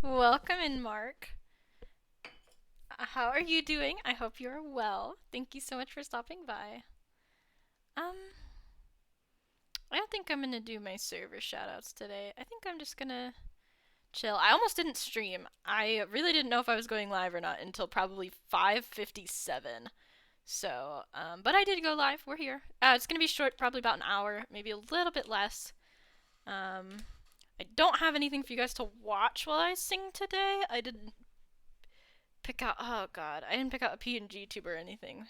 Welcome in, Mark. How are you doing? I hope you're well. Thank you so much for stopping by. Um, I don't think I'm gonna do my server shoutouts today. I think I'm just gonna chill. I almost didn't stream. I really didn't know if I was going live or not until probably 5:57. So, but I did go live. We're here. It's gonna be short, probably about an hour, maybe a little bit less. Um, I don't have anything for you guys to watch while I sing today. I didn't pick out. Oh God, I didn't pick out a PNG tube or anything.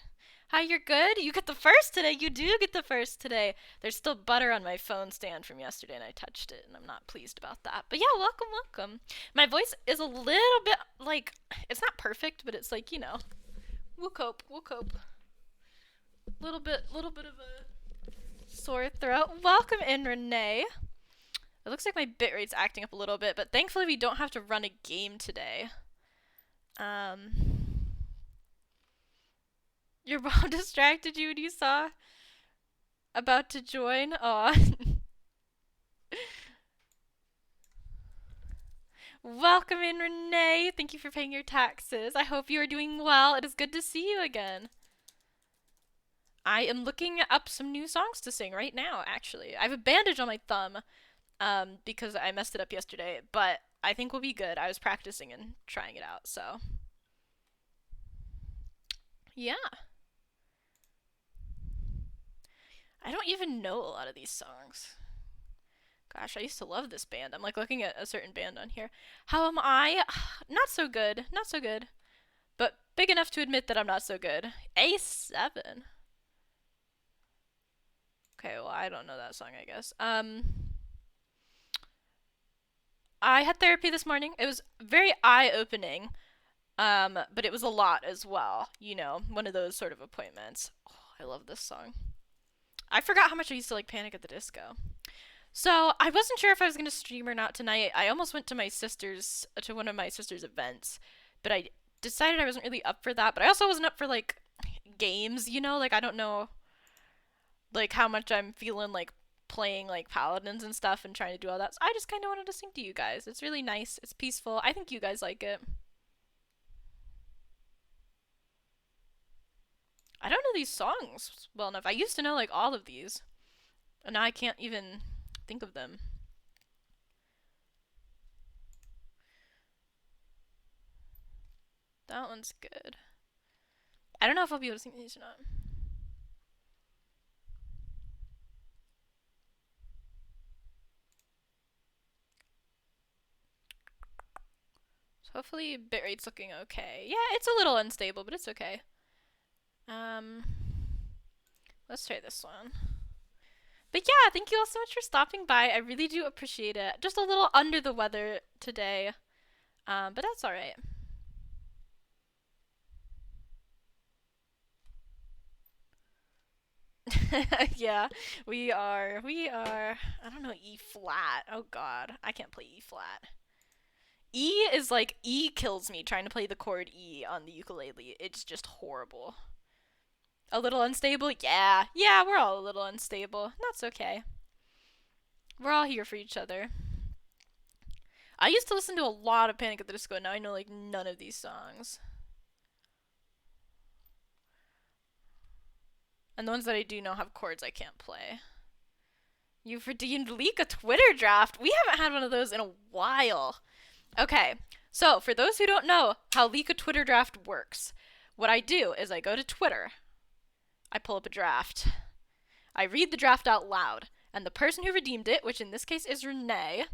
Hi, you're good. You get the first today. You do get the first today. There's still butter on my phone stand from yesterday, and I touched it, and I'm not pleased about that. But yeah, welcome, welcome. My voice is a little bit like it's not perfect, but it's like we'll cope. We'll cope. Little bit of a sore throat. Welcome in, Renee. It looks like my bitrate's acting up a little bit, but thankfully we don't have to run a game today. Um, Your mom distracted you when you saw about to join? Aw. Welcome in, Renee. Thank you for paying your taxes. I hope you are doing well. It is good to see you again. I am looking up some new songs to sing right now, actually. I have a bandage on my thumb, because I messed it up yesterday, but I think we'll be good. I was practicing and trying it out, so. Yeah. I don't even know a lot of these songs. Gosh, I used to love this band. I'm like looking at a certain band on here. How am I? Not so good. Not so good. But big enough to admit that I'm not so good. A7. Okay, well, I don't know that song, I guess. I had therapy this morning. It was very eye-opening. But it was a lot as well. One of those sort of appointments. Oh, I love this song. I forgot how much I used to like Panic at the Disco. So I wasn't sure if I was gonna stream or not tonight. I almost went to one of my sister's events, but I decided I wasn't really up for that. But I also wasn't up for like games, like I don't know like how much I'm feeling like playing like paladins and stuff and trying to do all that. So I just kind of wanted to sing to you guys. It's really nice. It's peaceful. I think you guys like it. I don't know these songs well enough. I used to know like all of these, and now I can't even think of them. That one's good. I don't know if I'll be able to sing these or not. So hopefully bitrate's looking okay. Yeah, it's a little unstable, but it's okay. Um, let's try this one. But yeah, thank you all so much for stopping by. I really do appreciate it. Just a little under the weather today, but that's all right. Yeah, we are. We are. I don't know E flat. Oh God, I can't play E flat. E is like E kills me trying to play the chord E on the ukulele. It's just horrible. A little unstable? Yeah. Yeah, we're all a little unstable. That's okay. We're all here for each other. I used to listen to a lot of Panic at the Disco, and now I know like none of these songs. And the ones that I do know have chords I can't play. You've redeemed Leak a Twitter draft. We haven't had one of those in a while. Okay, so for those who don't know how Leak a Twitter draft works, what I do is I go to Twitter, I pull up a draft, I read the draft out loud, and the person who redeemed it, which in this case is Renee,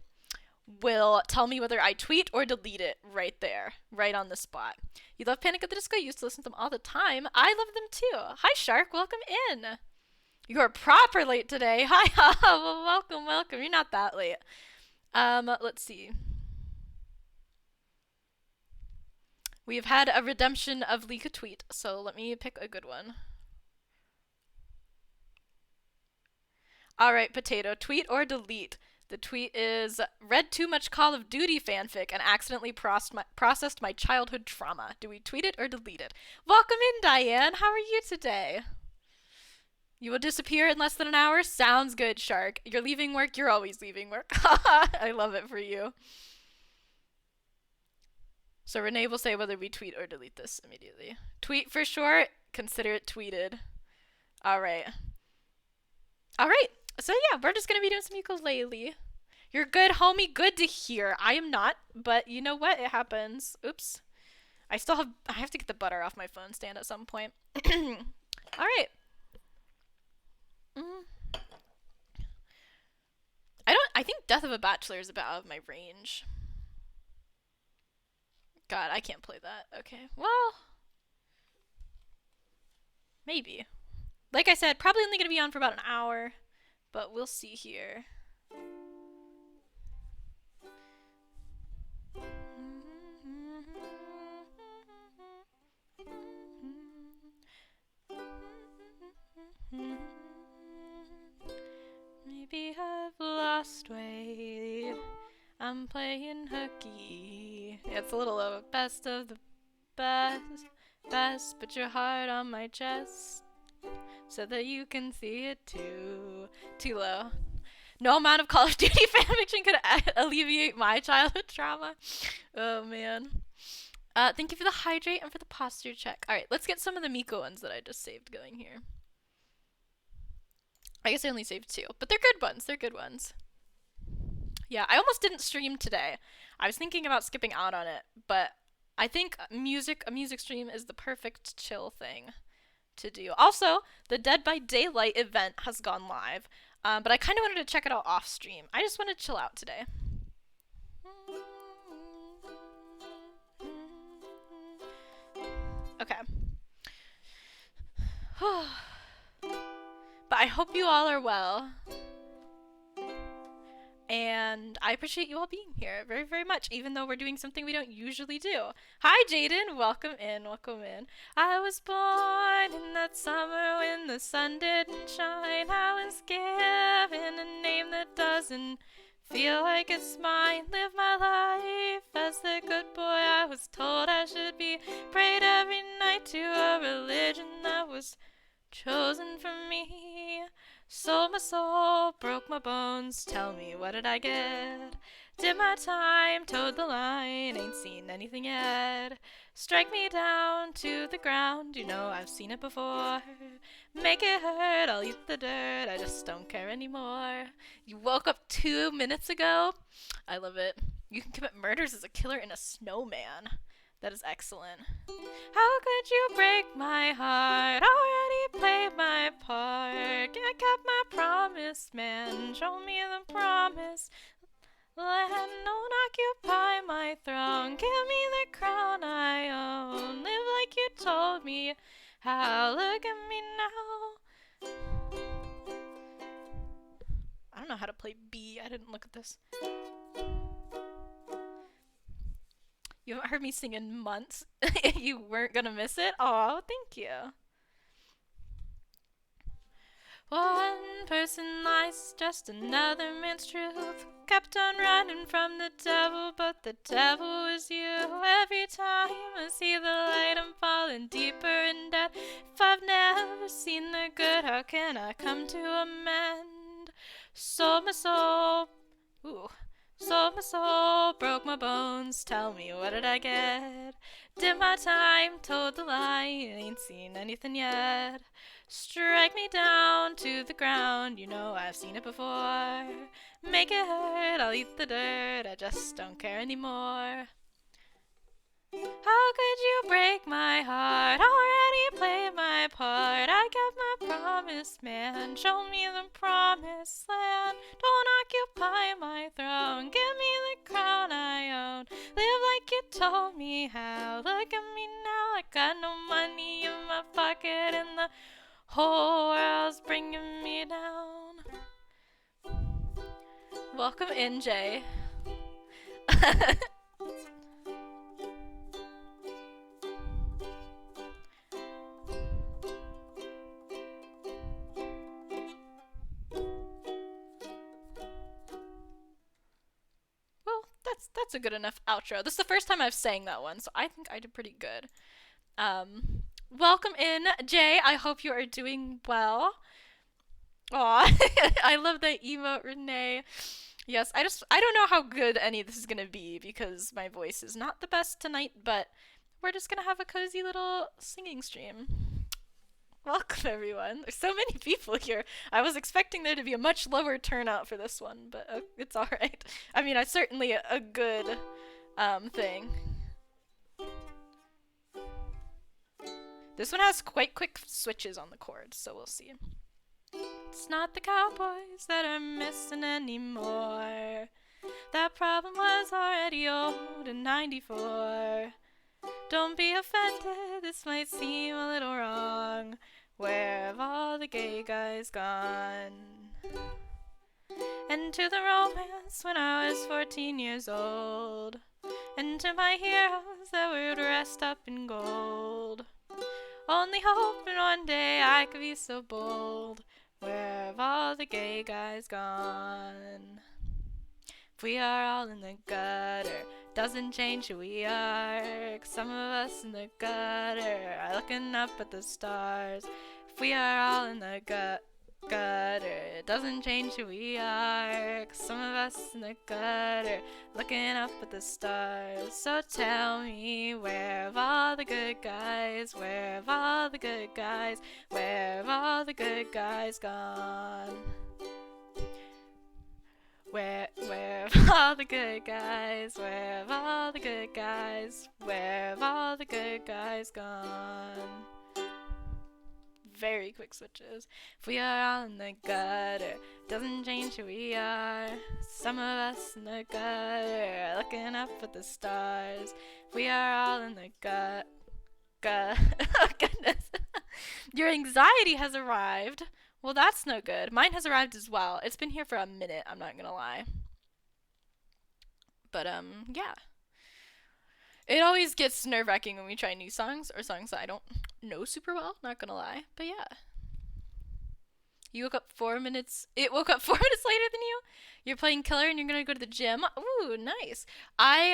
will tell me whether I tweet or delete it right there, right on the spot. You love Panic at the Disco? You used to listen to them all the time. I love them too. Hi, Shark. Welcome in. You are proper late today. Hi, well, welcome, welcome. You're not that late. Let's see. We have had a redemption of Leak a Tweet, so let me pick a good one. Alright, Potato. Tweet or delete? The tweet is read too much Call of Duty fanfic and accidentally processed my childhood trauma. Do we tweet it or delete it? Welcome in, Diane. How are you today? You will disappear in less than an hour? Sounds good, Shark. You're leaving work? You're always leaving work. I love it for you. Welcome in, Diane. How are you today? You will disappear in less than an hour? Sounds good, Shark. You're leaving work? You're always leaving work. I love it for you. Welcome in, Diane. How are you today? You will disappear in less than an hour? Sounds good, Shark. You're leaving work? You're always leaving work. I love it for you. So Renee will say whether we tweet or delete this immediately. Tweet for sure. Consider it tweeted. All right. All right. So yeah, we're just gonna be doing some ukulele. You're good, homie. Good to hear. I am not, but you know what? It happens. Oops. I have to get the butter off my phone stand at some point. All right. Mm. I think Death of a Bachelor is about out of my range. God, I can't play that. Okay. Well, maybe. Like I said, probably only gonna be on for about an hour, but we'll see here. Maybe I've lost weight. I'm playing hooky. Yeah, it's a little low. Best of the best. Put your heart on my chest so that you can see it too. Too low. No amount of Call of Duty fanfiction could alleviate my childhood trauma. Oh man. Thank you for the hydrate and for the posture check. All right, let's get some of the Miko ones that I just saved going here. I guess I only saved 2, but they're good ones. They're good ones. Yeah, I almost didn't stream today. I was thinking about skipping out on it, but I think a music stream is the perfect chill thing to do. Also, the Dead by Daylight event has gone live, but I kind of wanted to check it out off stream. I just want to chill out today. Okay. But I hope you all are well. And I appreciate you all being here very, very much, even though we're doing something we don't usually do. Hi, Jaden. Welcome in. Welcome in. I was born in that summer when the sun didn't shine. I was given a name that doesn't feel like it's mine. Live my life as the good boy I was told I should be. Prayed every night to a religion that was chosen for me. Sold my soul, broke my bones. Tell me, what did I get? Did my time, towed the line. Ain't seen anything yet. Strike me down to the ground. You know I've seen it before. Make it hurt, I'll eat the dirt. I just don't care anymore. You woke up 2 minutes ago? I love it. You can commit murders as a killer in a snowman. That is excellent. How could you break my heart? Already played my part. I kept my promise, man. Show me the promise. Let don't occupy my throne. Give me the crown I own. Live like you told me how. Look at me now. I don't know how to play B. I didn't look at this. You haven't heard me sing in months. You weren't gonna miss it? Oh, thank you. One person lies, just another man's truth. Kept on running from the devil, but the devil was you. Every time I see the light, I'm falling deeper in debt. If I've never seen the good, how can I come to amend? Sold my soul. Ooh. Sold my soul, broke my bones. Tell me, what did I get? Did my time, told the lie. Ain't seen anything yet. Strike me down to the ground. You know I've seen it before. Make it hurt, I'll eat the dirt. I just don't care anymore. How could you break my heart? Already played my part. I kept my promise, man. Show me the promised land. Don't occupy my throne. Give me the crown I own. Live like you told me how. Look at me now. I got no money in my pocket and the whole world's bringing me down. Welcome in, Jay. That's a good enough outro. This is the first time I've sang that one, so I think I did pretty good. Welcome in, Jay. I hope you are doing well. Aw, I love that emote, Renee. Yes, I don't know how good any of this is gonna be because my voice is not the best tonight, but we're just gonna have a cozy little singing stream. Welcome everyone. There's so many people here. I was expecting there to be a much lower turnout for this one, but it's all right. I mean, it's certainly a good thing. This one has quite quick switches on the chords, so we'll see. It's not the Cowboys that are missing anymore. That problem was already old in '94. Don't be offended, this might seem a little wrong. Where have all the gay guys gone? And to the romance when I was 14 years old. And to my heroes that were dressed up in gold. Only hoping one day I could be so bold. Where have all the gay guys gone? If we are all in the gutter, doesn't change who we are. 'Cause some of us in the gutter are looking up at the stars. If we are all in the gutter, it doesn't change who we are. 'Cause some of us in the gutter looking up at the stars. So tell me, where have all the good guys? Where have all the good guys? Where have all the good guys gone? Where have all the good guys? Where have all the good guys? Where have all the good guys gone? Very quick switches. If we are all in the gutter, doesn't change who we are. Some of us in the gutter are looking up at the stars. If we are all in the oh goodness. Your anxiety has arrived. Well, that's no good. Mine has arrived as well. It's been here for a minute, I'm not gonna lie. But, yeah. It always gets nerve-wracking when we try new songs, or songs that I don't know super well, not gonna lie. But yeah. You woke up 4 minutes... It woke up 4 minutes later than you? You're playing Killer and you're gonna go to the gym? Ooh, nice. I,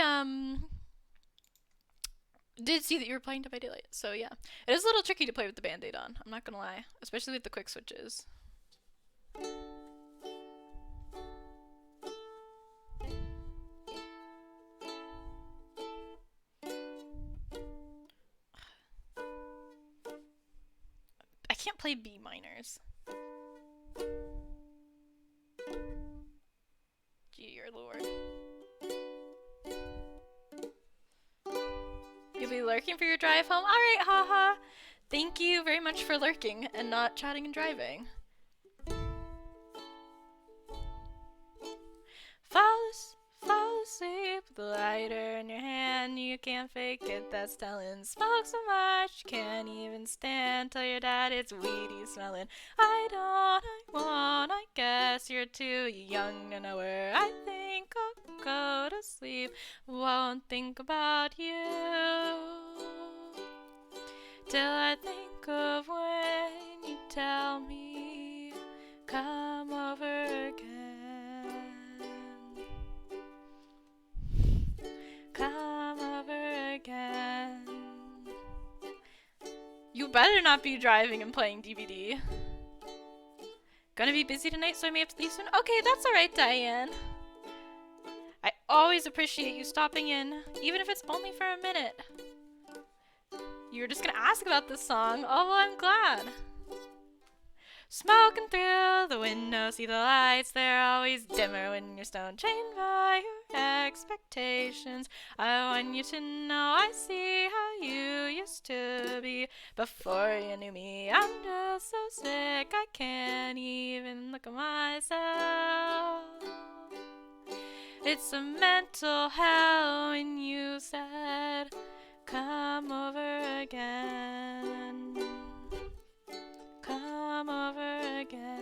did see that you were playing Dead by Daylight, so yeah. It is a little tricky to play with the Band-Aid on, I'm not gonna lie. Especially with the quick switches. I can't play B minors. Gee, your lord. You'll be lurking for your drive home? Alright, haha. Thank you very much for lurking and not chatting and driving. Fall asleep with a lighter in your hand. You can't fake it, that's telling. Smoke so much you can't even stand. Tell your dad it's weedy smelling. I won't, I guess you're too young to know where I think I'll go to sleep. Won't think about you till I think of when you tell me come over again. Come over again. You better not be driving and playing DVD. Gonna be busy tonight, so I may have to leave soon. Okay, that's alright, Diane. I always appreciate you stopping in, even if it's only for a minute. You were just gonna ask about this song. Oh, well, I'm glad. Smoking through the window, see the lights, they're always dimmer when you're stone chained by your expectations. I want you to know I see how you used to be before you knew me. I'm just so sick, I can't even look at myself. It's a mental hell when you said, come over again. Come over again.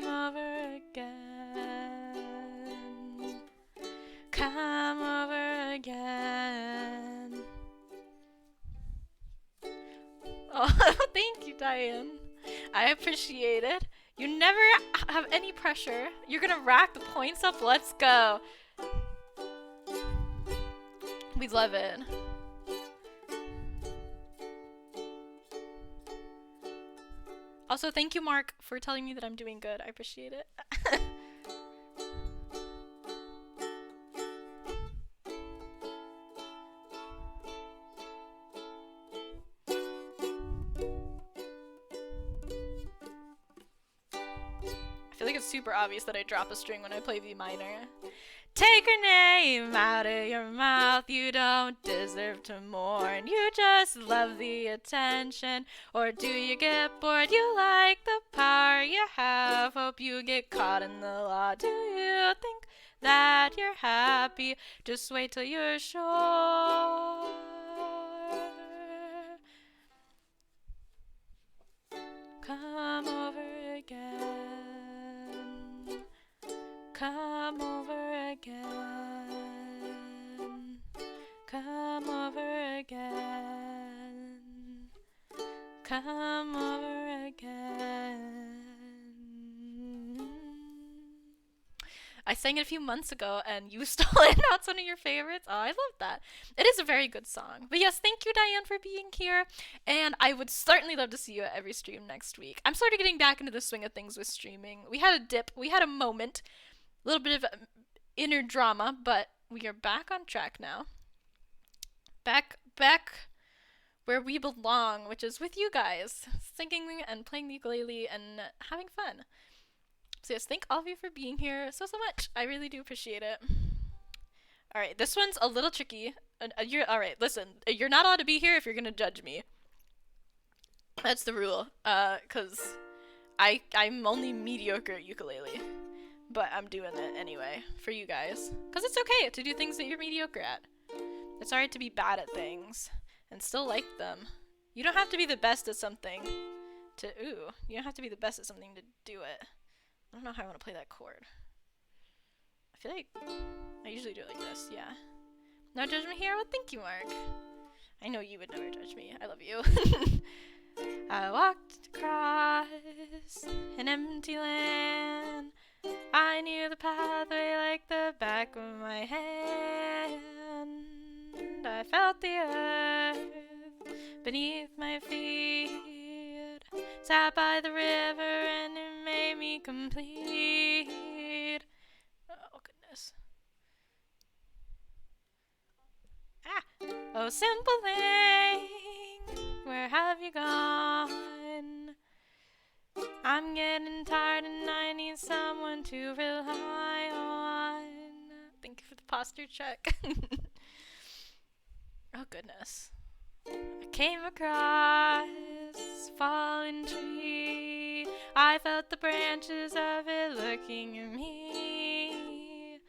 Over again. Come over again. Oh, thank you, Diane. I appreciate it. You never have any pressure. You're gonna rack the points up. Let's go. We love it. Also, thank you, Mark, for telling me that I'm doing good. I appreciate it. I feel like it's super obvious that I drop a string when I play V minor. Take her name out of your mouth. You don't deserve to mourn. You just love the attention. Or do you get bored? You like the power you have. Hope you get caught in the law. Do you think that you're happy? Just wait till you're sure. Come over again. Come over again. Come over again. Come over again. I sang it a few months ago and you stole it. Now it's one of your favorites. Oh, I love that. It is a very good song. But yes, thank you, Diane, for being here. And I would certainly love to see you at every stream next week. I'm sort of getting back into the swing of things with streaming. We had a dip, we had a moment, a little bit of inner drama, but we are back on track now. Back where we belong, which is with you guys, singing and playing the ukulele and having fun. So yes, thank all of you for being here so much. I really do appreciate it. All right, this one's a little tricky. You're all right. Listen, you're not allowed to be here if you're gonna judge me. That's the rule. Cause I'm only mediocre at ukulele, but I'm doing it anyway for you guys. Cause it's okay to do things that you're mediocre at. It's alright to be bad at things and still like them. You don't have to be the best at something you don't have to be the best at something to do it. I don't know how I want to play that chord. I feel like I usually do it like this, yeah. No judgment here? Well, thank you, Mark. I know you would never judge me. I love you. I walked across an empty land. I knew the pathway like the back of my hand. I felt the earth beneath my feet. Sat by the river and it made me complete. Oh, goodness. Ah! Oh, simple thing, where have you gone? I'm getting tired and I need someone to rely on. Thank you for the posture check. Oh, goodness. I came across a fallen tree. I felt the branches of it looking at me.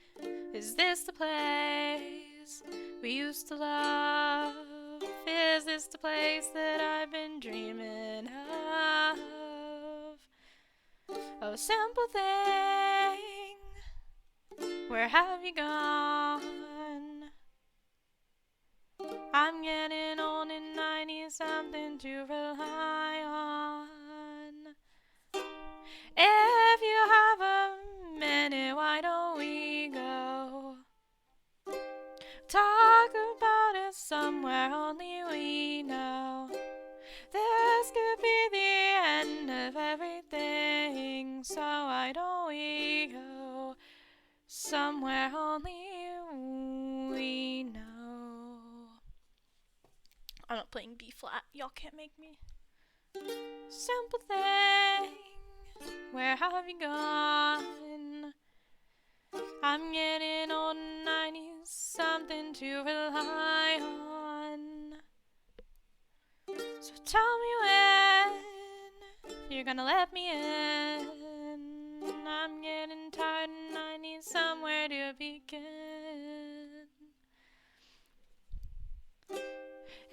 Is this the place we used to love? Is this the place that I've been dreaming of? Oh, simple thing, where have you gone? I'm getting old and I need something to rely on. If you have a minute, why don't we go talk about it somewhere only we know? This could be the end of everything, so why don't we go somewhere only we know? I'm not playing B flat. Y'all can't make me. Simple thing, where have you gone? I'm getting old and I need something to rely on. So tell me when you're gonna let me in. I'm getting tired and I need somewhere to begin.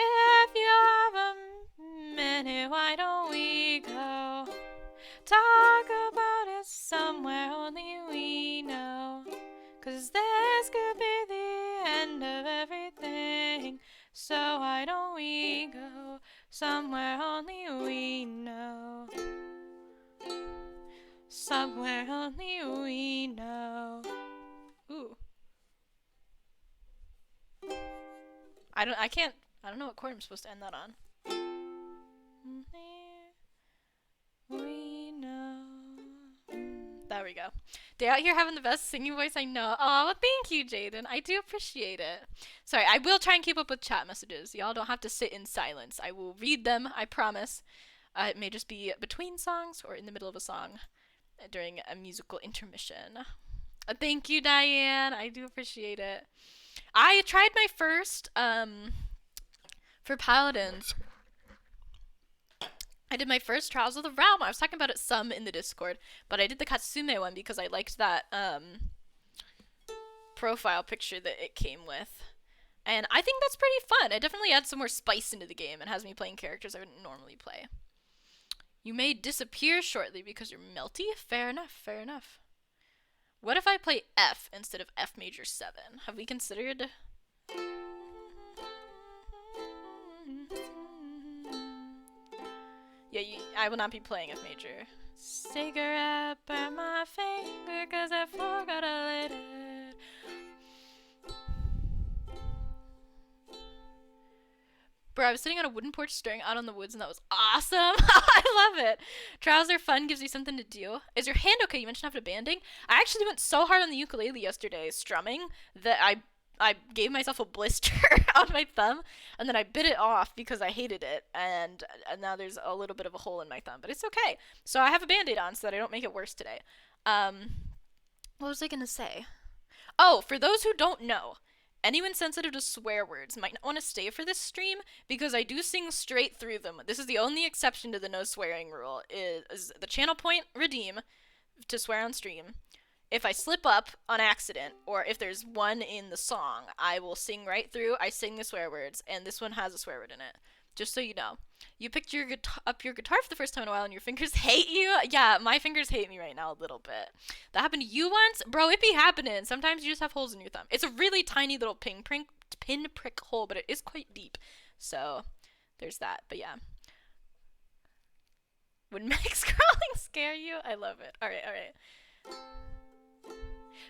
If you have a minute, why don't we go talk about it somewhere only we know? 'Cause this could be the end of everything, so why don't we go somewhere only we know? Somewhere only we know. Ooh. I don't know what chord I'm supposed to end that on. We we go. Day out here having the best singing voice I know. Oh, well, thank you, Jaden. I do appreciate it. Sorry, I will try and keep up with chat messages. Y'all don't have to sit in silence. I will read them, I promise. It may just be between songs or in the middle of a song during a musical intermission. Thank you, Diane. I do appreciate it. I tried my first, for Paladins. I did my first Trials of the Realm. I was talking about it some in the Discord, but I did the Katsume one because I liked that, profile picture that it came with. And I think that's pretty fun. It definitely adds some more spice into the game and has me playing characters I wouldn't normally play. You may disappear shortly because you're melty? Fair enough, fair enough. What if I play F instead of F major 7? Have we considered... Yeah, I will not be playing F major. Cigarette by my finger cause I forgot to lit it. Bro, I was sitting on a wooden porch staring out on the woods and that was awesome. I love it. Trials are fun, gives you something to do. Is your hand okay? You mentioned after banding. I actually went so hard on the ukulele yesterday strumming that I gave myself a blister on my thumb, and then I bit it off because I hated it, and now there's a little bit of a hole in my thumb, but it's okay. So I have a Band-Aid on so that I don't make it worse today. What was I gonna say? Oh, for those who don't know, anyone sensitive to swear words might not want to stay for this stream because I do sing straight through them. This is the only exception to the no swearing rule, is the channel point redeem to swear on stream. If I slip up on accident, or if there's one in the song, I will sing right through. I sing the swear words, and this one has a swear word in it. Just so you know. You picked your up your guitar for the first time in a while, and your fingers hate you? Yeah, my fingers hate me right now a little bit. That happened to you once? Bro, it be happening. Sometimes you just have holes in your thumb. It's a really tiny little pin prick hole, but it is quite deep. So, there's that. But yeah. Would Max crawling scare you? I love it. Alright, alright.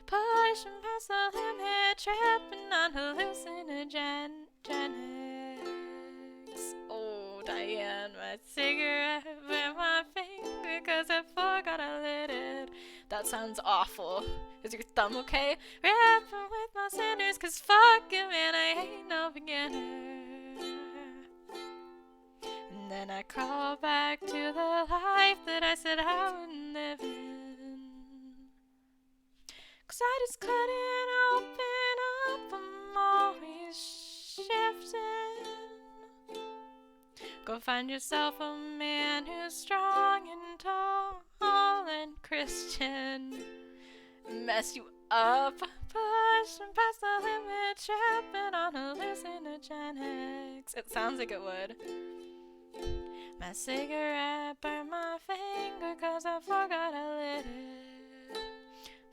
Pushing past the limit, tripping on hallucinogenics. Oh, Diane, my cigarette with my finger, cause I forgot I lit it. That sounds awful. Is your thumb okay? Rapping with my sinners, cause fuck it, man, I ain't no beginner. And then I crawl back to the life that I said I wouldn't live in. Cause I just couldn't open up, I'm always shifting. Go find yourself a man who's strong and tall and Christian. Mess you up, pushing past the limit, tripping on hallucinogenics. It sounds like it would. My cigarette burned my finger cause I forgot I lit it.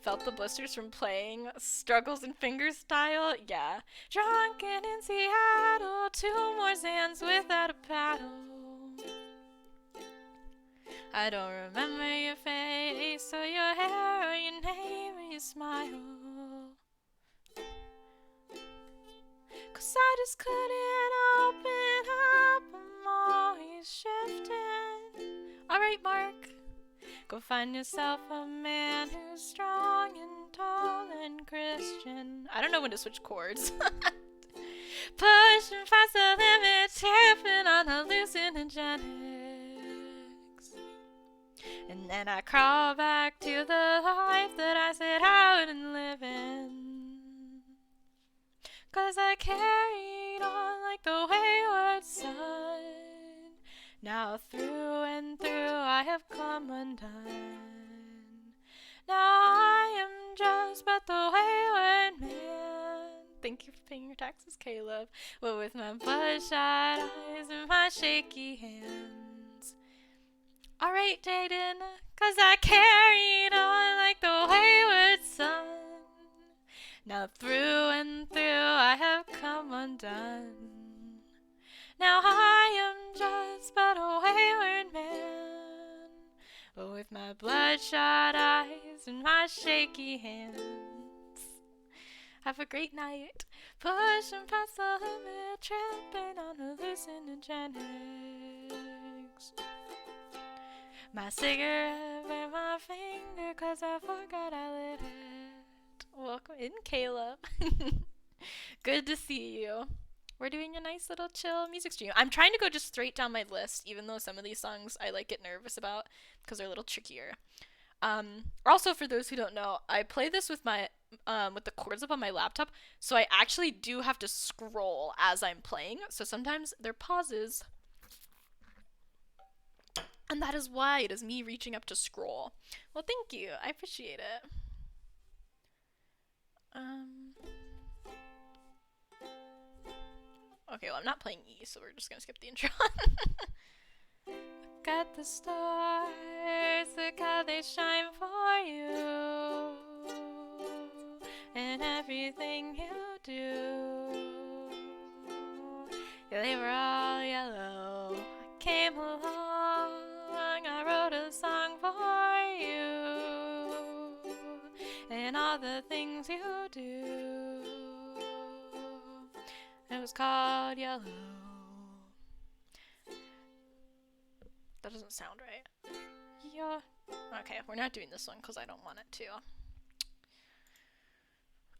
Felt the blisters from playing Struggles in Fingerstyle? Yeah. Drunken in Seattle, 2 more Zans without a paddle. I don't remember your face or your hair or your name or your smile. Cause I just couldn't open up, I'm always shifting. Alright, Mark. Go find yourself a man who's strong and tall and Christian. I don't know when to switch chords. Pushing past the limit, tripping on hallucinogenics. And then I crawl back to the life that I said I wouldn't live in. Cause I carried on like the wayward sun. Now through and through I have come undone. Now I am just but the wayward man. Thank you for paying your taxes, Caleb. But with my bloodshot eyes and my shaky hands. Alright, Jaden, cause I carried on like the wayward sun. Now through and through I have come undone. Now I am just but a wayward man, but with my bloodshot eyes and my shaky hands. Have a great night, pushing past the limit, tripping on hallucinogenics. My cigarette where my finger 'cause I forgot I lit it. Welcome in, Caleb. Good to see you. We're doing a nice little chill music stream. I'm trying to go just straight down my list, even though some of these songs I like get nervous about because they're a little trickier. Also, for those who don't know, I play this with my with the chords up on my laptop, so I actually do have to scroll as I'm playing. So sometimes there are pauses, and that is why it is me reaching up to scroll. Well, thank you. I appreciate it. Okay, well, I'm not playing E, so we're just gonna skip the intro. Look at the stars, look how they shine for you, and everything you do. Yeah, they were all yellow. I came along, I wrote a song for you, and all the things you do. It was called Yellow. That doesn't sound right. Yeah. Okay, we're not doing this one because I don't want it to.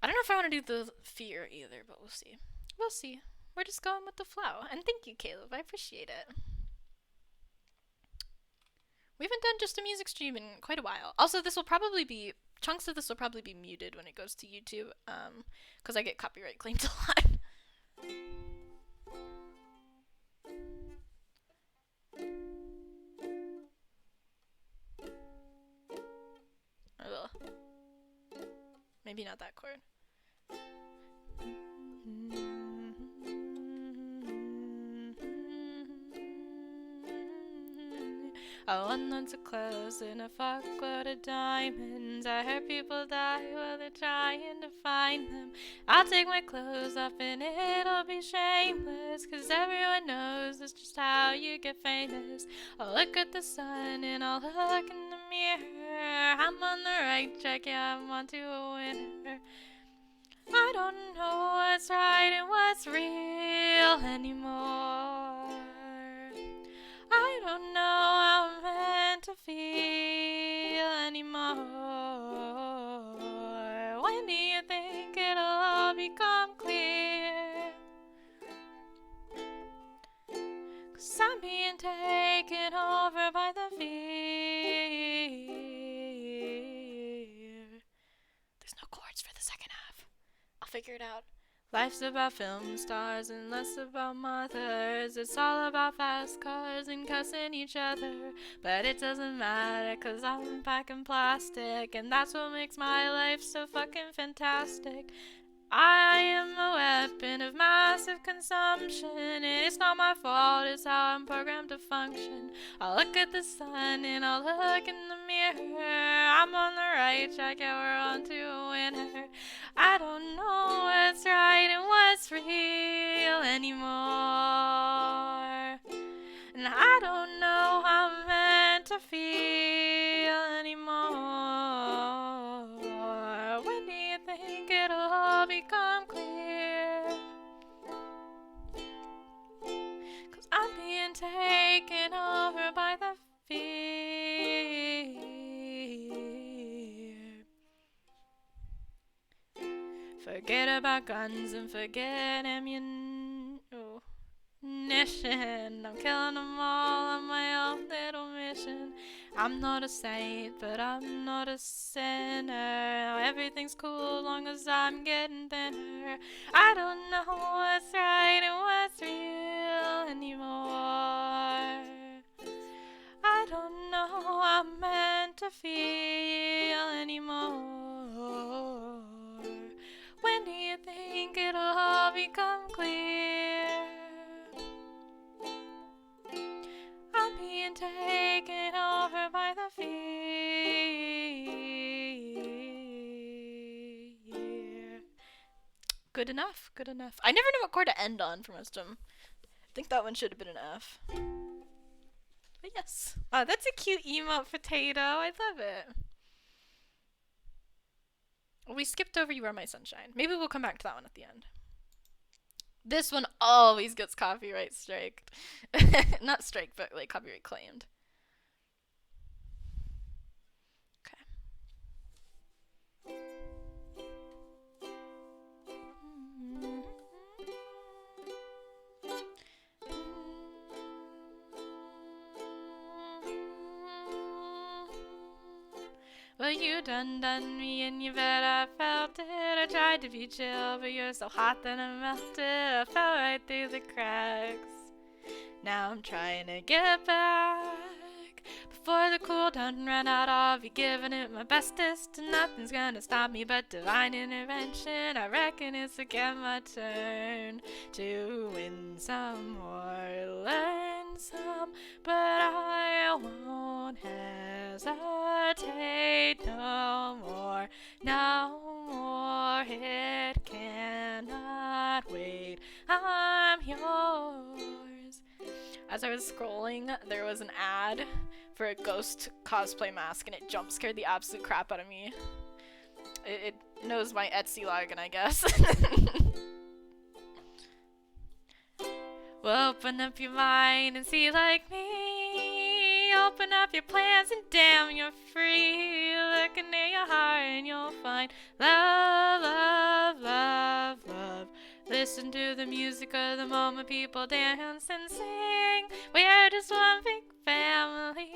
I don't know if I want to do the fear either, but we'll see. We'll see. We're just going with the flow. And thank you, Caleb. I appreciate it. We haven't done just a music stream in quite a while. Also, this will probably be... Chunks of this will probably be muted when it goes to YouTube, because I get copyright claimed a lot. Ugh. Maybe not that chord. I want lots of clothes and a fuckload of diamonds. I heard people die while they're trying to find them. I'll take my clothes off and it'll be shameless, 'cause everyone knows that's just how you get famous. I'll look at the sun and I'll look in the mirror. I'm on the right track, yeah, I'm on to a winner. I don't know what's right and what's real anymore. I don't know how I'm meant to feel anymore. When do you think it'll all become clear? 'Cause I'm being taken over by the fear. There's no chords for the second half. I'll figure it out. Life's about film stars and less about mothers. It's all about fast cars and cussing each other. But it doesn't matter, 'cause I'm packing plastic, and that's what makes my life so fucking fantastic. I am a weapon of massive consumption, and it's not my fault, it's how I'm programmed to function. I'll look at the sun and I'll look in the mirror. I'm on the right track, yeah, we're on to a winner. I don't know what's right and what's real anymore. And I don't know how I'm meant to feel anymore. When do you think it'll all become clear? 'Cause I'm being taken over by the fear. Forget about guns and forget ammunition. I'm killing them all on my own little mission. I'm not a saint, but I'm not a sinner. Everything's cool long as I'm getting thinner. I don't know what's right and what's real anymore. I don't know how I'm meant to feel anymore. When do you think it'll all become clear? I'm being taken over by the fear. Good enough, good enough. I never knew what chord to end on for most of them. I think that one should have been an F. But yes. Oh, that's a cute emote potato. I love it. We skipped over You Are My Sunshine. Maybe we'll come back to that one at the end. This one always gets copyright striked. Not striked, but like copyright claimed. Okay. But you done me and you bet I felt it. I tried to be chill, but you're so hot that I melted. I fell right through the cracks. Now I'm trying to get back before the cool down ran out. I'll be giving it my bestest, and nothing's gonna stop me but divine intervention. I reckon it's again my turn to win some or learn some, but I won't hesitate no more. No more, it cannot wait. I'm yours. As I was scrolling, there was an ad for a ghost cosplay mask, and it jump scared the absolute crap out of me. It knows my Etsy login, I guess. Well, open up your mind and see like me. Open up your plans and damn, you're free. Look into your heart and you'll find love, love, love, love. Listen to the music of the moment, people dance and sing. We are just one big family,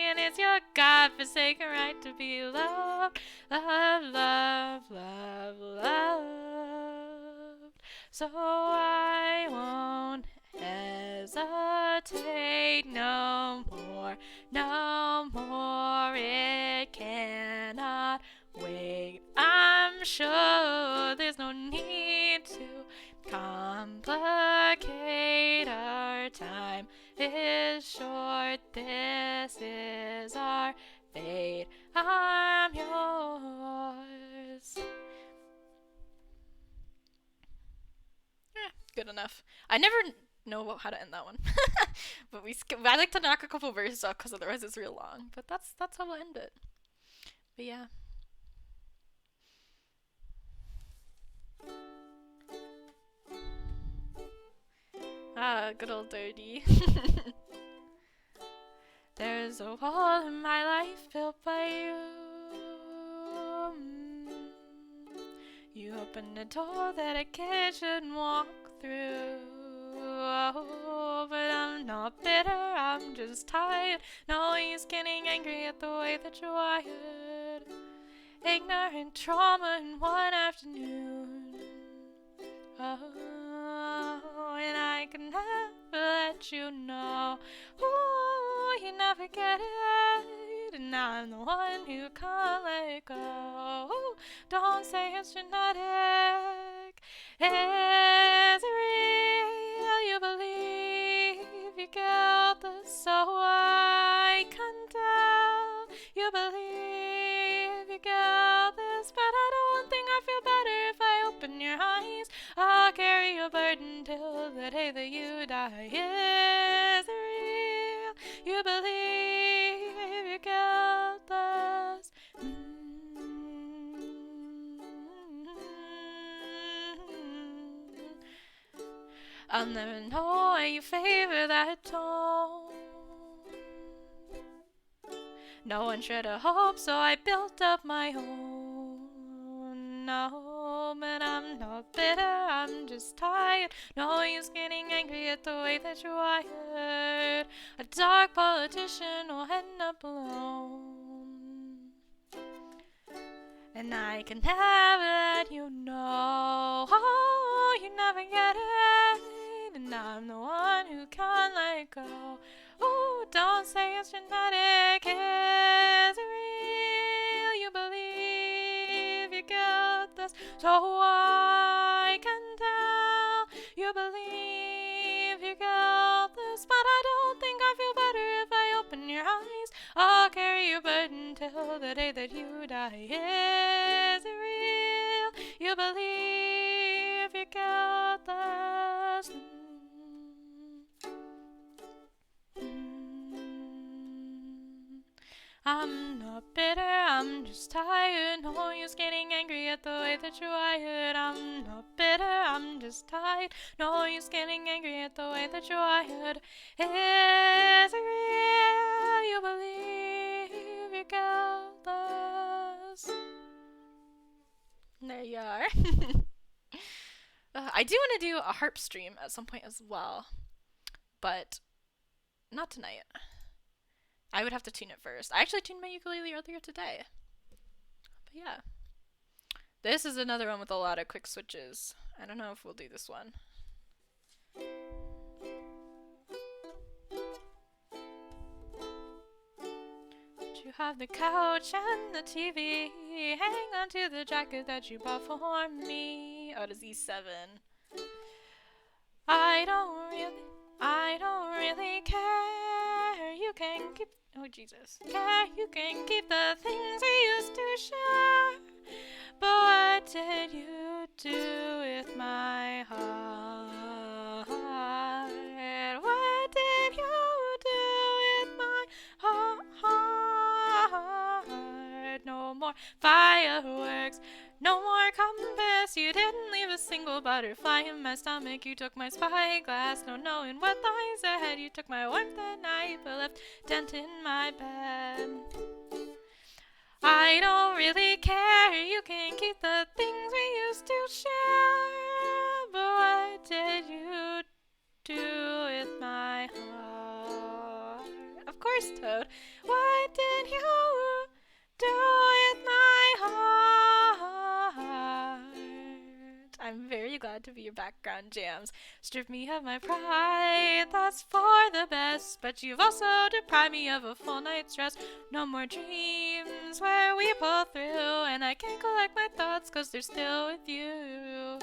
and it's your God-forsaken right to be loved, love, love, love, loved. So I won't hesitate no more, no more. It cannot wait. I'm sure there's no need to complicate. Our time is short. This is our fate. I'm yours. Good enough. I never know how to end that one, but I like to knock a couple verses off because otherwise it's real long. But that's how we'll end it. But yeah. Ah, good old Dirty. There's a wall in my life built by you. You opened a door that a kid shouldn't walk through. Oh, but I'm not bitter, I'm just tired. No use getting angry at the way that you're wired. Ignorant trauma in one afternoon. Oh, and I can never let you know. Ooh, you never get it, and I'm the one who can't let go. Ooh, don't say it's genetic. Is it real? You believe you killed us, so I can tell. You believe you killed us, but I don't think I feel better if I open your eyes. I'll carry your burden till the day that you die. Is it real? You believe you killed us. I'll never know why you favor that tone. No one shared a hope, so I built up my own. No, but I'm not bitter, I'm just tired. No use getting angry at the way that you're wired. A dark politician will end up alone. And I can never let you know. Oh, you never get it. And I'm the one who can't let go. Oh, don't say it's genetic. Is it real? You believe you got this, so I can tell. You believe you got this, but I don't think I feel better if I open your eyes. I'll carry your burden till the day that you die. Is it real? You believe you got this. I'm not bitter, I'm just tired. No use getting angry at the way that you're wired. I'm not bitter, I'm just tired. No use getting angry at the way that you're wired. Is it real? You believe you got this. There you are. I do want to do a harp stream at some point as well, but not tonight. I would have to tune it first. I actually tuned my ukulele earlier today. But yeah, this is another one with a lot of quick switches. I don't know if we'll do this one. You have the couch and the TV. Hang on to the jacket that you bought for me. Oh, it is E7. I don't really care. You can keep. Oh, Jesus. Care, you can keep the things we used to share. But what did you do with my heart? What did you do with my heart? No more fireworks, no more compass. You didn't leave a single butterfly in my stomach. You took my spyglass, no knowing what lies ahead. You took my warmth at night, but left dent in my bed. I don't really care. You can keep the things we used to share. But what did you do with my heart? Of course, Toad. What did you do with my heart? I'm very glad to be your background jams. Strip me of my pride, that's for the best. But you've also deprived me of a full night's rest. No more dreams where we pull through, and I can't collect my thoughts 'cause they're still with you.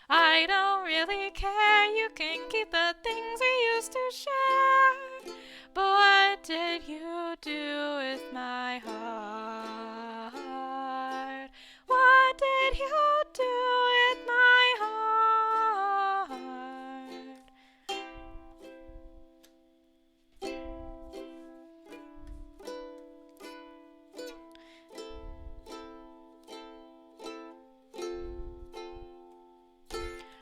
I don't really care, you can keep the things we used to share. But what did you do with my heart? What did you do with my heart?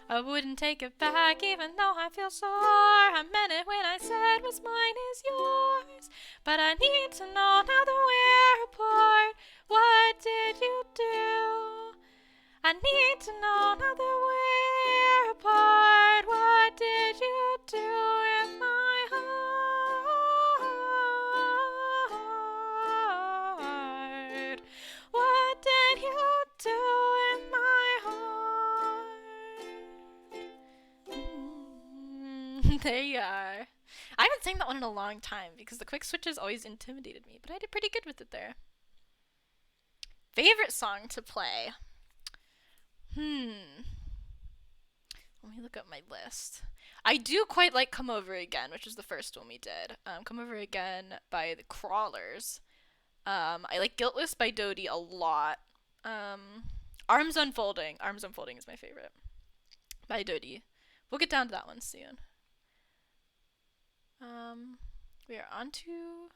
I wouldn't take it back even though I feel sore. I meant it when I said what's mine is yours. But I need to know now that we're apart. What did you do? I need to know now that we're apart. What did you do with my heart? What did you do with my heart? There you are. I haven't sang that one in a long time because the quick switches always intimidated me, but I did pretty good with it there. Favorite song to play? Let me look up my list. I do quite like Come Over Again, which is the first one we did. Come Over Again by the Crawlers. I like Guiltless by Dodie a lot. Arms Unfolding. Arms Unfolding is my favorite by Dodie. We'll get down to that one soon. We are on to...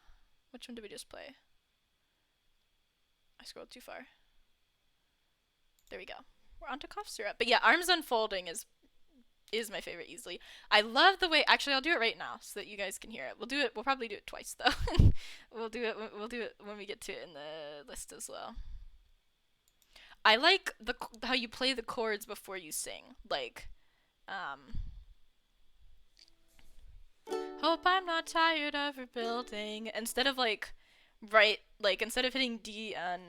Which one did we just play? I scrolled too far. There we go. We're on to Cough Syrup. But yeah, Arms Unfolding is my favorite easily. I love the way... Actually, I'll do it right now so that you guys can hear it. We'll probably do it twice, though. We'll do it when we get to it in the list as well. I like how you play the chords before you sing. Like, hope I'm not tired of rebuilding. Instead of instead of hitting D and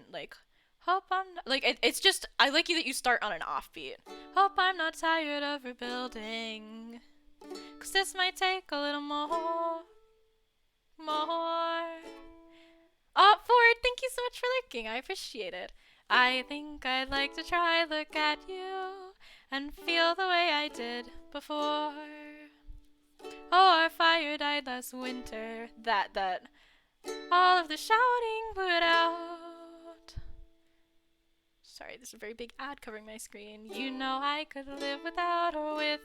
hope I'm not, it's just I like you that you start on an offbeat. Hope I'm not tired of rebuilding. 'Cause this might take a little more. Oh, Ford, thank you so much for lurking. I appreciate it. I think I'd like to try look at you and feel the way I did before. Oh, our fire died last winter. That. All of the shouting put out. Sorry, there's a very big ad covering my screen. You know I could live without or with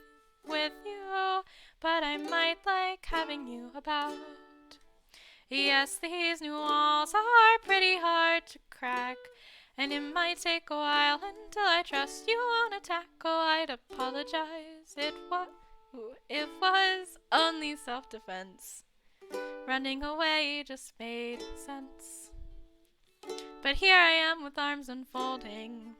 you, but I might like having you about. Yes, these new walls are pretty hard to crack, and it might take a while until I trust you won't attack. Oh, I'd apologize. It was only self-defense. Running away just made sense. But here I am with arms unfolding.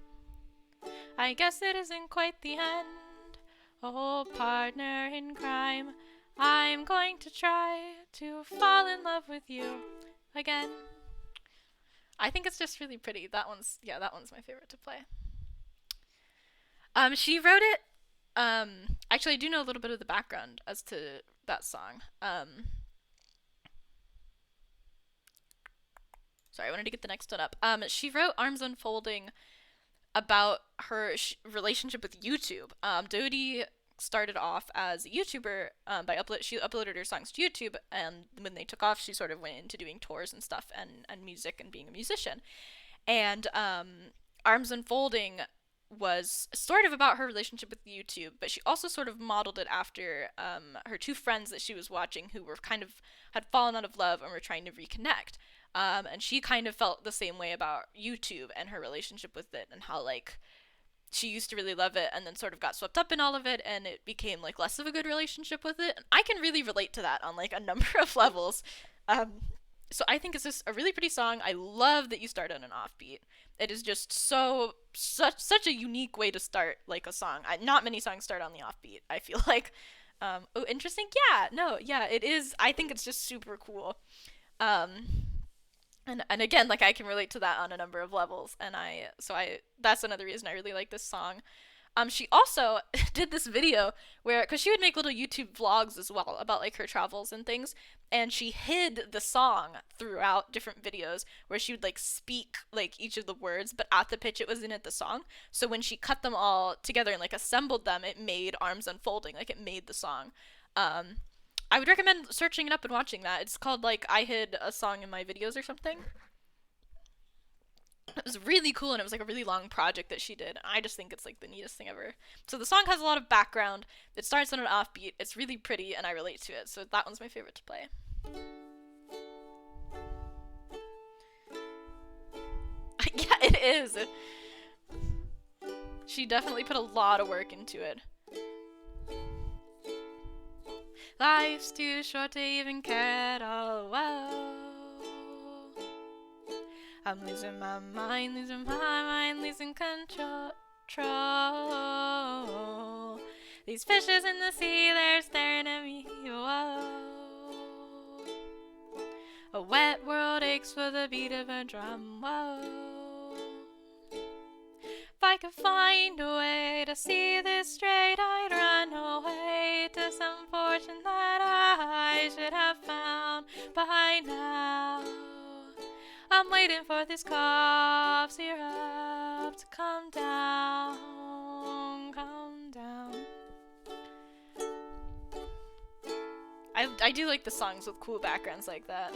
I guess it isn't quite the end. Oh, partner in crime, I'm going to try to fall in love with you again. I think it's just really pretty. That one's my favorite to play. She wrote it. Actually, I do know a little bit of the background as to that song. Sorry, I wanted to get the next one up. She wrote "Arms Unfolding" about her relationship with YouTube. Dodie started off as a YouTuber she uploaded her songs to YouTube, and when they took off, she sort of went into doing tours and stuff and music and being a musician. And Arms Unfolding was sort of about her relationship with YouTube, but she also sort of modeled it after her two friends that she was watching who were kind of had fallen out of love and were trying to reconnect. And she kind of felt the same way about YouTube and her relationship with it, and how like she used to really love it and then sort of got swept up in all of it, and it became like less of a good relationship with it. And I can really relate to that on like a number of levels. Um, so I think it's just a really pretty song. I love that you start on an offbeat. It is just such a unique way to start like a song. Not many songs start on the offbeat, I feel like. Oh, interesting. Yeah, no, yeah, it is. I think it's just super cool. Um, and again, like I can relate to that on a number of levels, and I that's another reason I really like this song. She also did this video where, because she would make little YouTube vlogs as well about like her travels and things, and she hid the song throughout different videos where she would like speak like each of the words, but at the pitch it was in at the song. So when she cut them all together and like assembled them, it made Arms Unfolding, like it made the song. Um, I would recommend searching it up and watching that. It's called like I hid a song in my videos or something. It was really cool, and it was like a really long project that she did. I just think it's like the neatest thing ever. So the song has a lot of background. It starts on an offbeat. It's really pretty, and I relate to it. So that one's my favorite to play. Yeah, it is. She definitely put a lot of work into it. Life's too short to even care at all. Whoa. I'm losing my mind, losing control. These fishes in the sea, they're staring at me. Whoa. A wet world aches for the beat of a drum. Whoa. If I could find a way to see this straight, I'd run away to some fortune that I should have found by now. I'm waiting for this cough syrup to come down, come down. I do like the songs with cool backgrounds like that.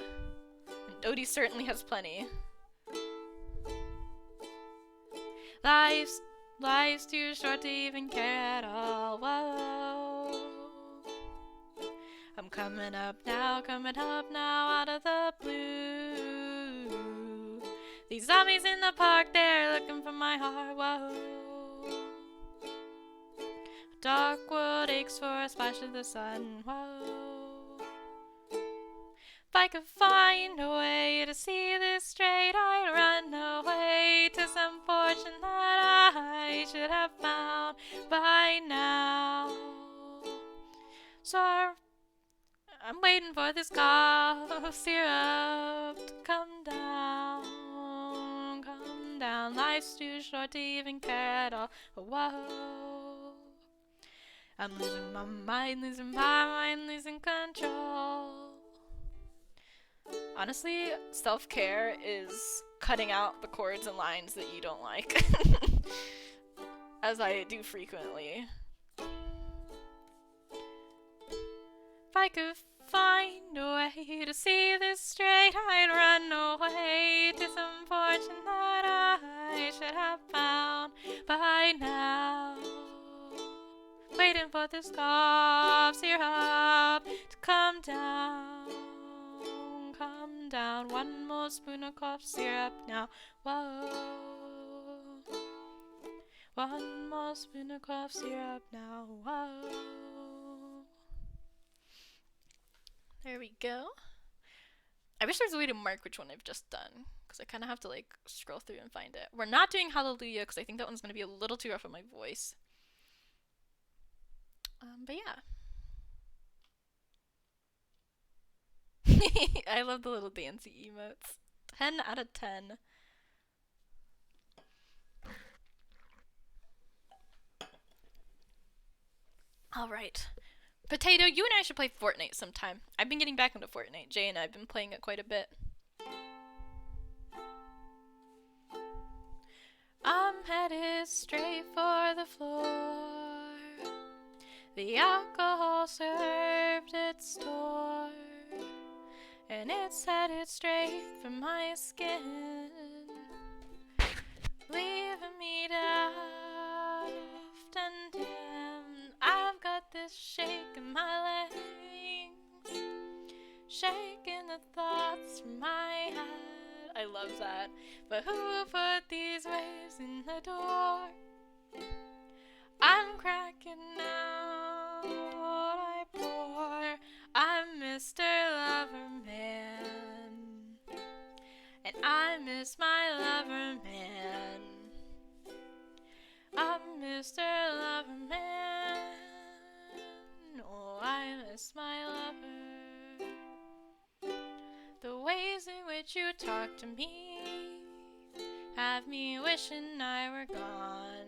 And Dodie certainly has plenty. Life's too short to even care at all. Whoa. I'm coming up now, out of the blue. These zombies in the park, they're looking for my heart. Whoa. A dark world aches for a splash of the sun. Whoa. If I could find a way to see this straight, I'd run away to some fortune that I should have found by now. So I'm waiting for this cough syrup to come down, come down. Life's too short to even care at all. Whoa. I'm losing my mind, losing control. Honestly, self-care is cutting out the chords and lines that you don't like. As I do frequently. If I could find a way to see this straight, I'd run away to some fortune that I should have found by now. Waiting for this cough syrup to come down, come down. One more spoon of cough syrup now. Whoa. One more spoon of cough syrup now. Whoa. There we go. I wish there was a way to mark which one I've just done, because I kind of have to like scroll through and find it. We're not doing Hallelujah because I think that one's going to be a little too rough on my voice. But yeah. I love the little dancey emotes. 10 out of 10. All right. Potato, you and I should play Fortnite sometime. I've been getting back into Fortnite. Jay and I have been playing it quite a bit. I'm headed straight for the floor. The alcohol served its tour, and it's headed straight for my skin, leaving me daft and dim. I've got this shake in my legs, shaking the thoughts from my head. I love that. But who put these waves in the door? I'm cracking out, I pour. I'm Mr. Loverman, and I miss my lover man. I'm Mr. Loverman, oh, I miss my lover. The ways in which you talk to me have me wishing I were gone.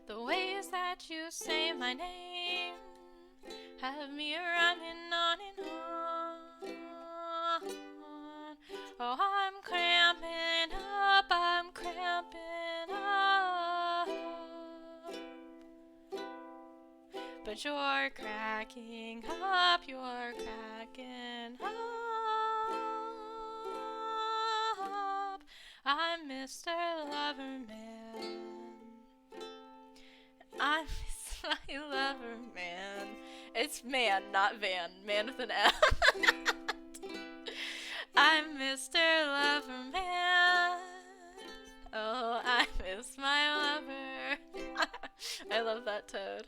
The ways that you say my name have me running on and on. Oh, I'm cramping up, I'm cramping up. But you're cracking up, you're cracking up. I'm Mr. Loverman. I miss my lover man. It's man, not van. Man with an M. I'm Mr. Loverman. Oh, I miss my lover. I love that toad.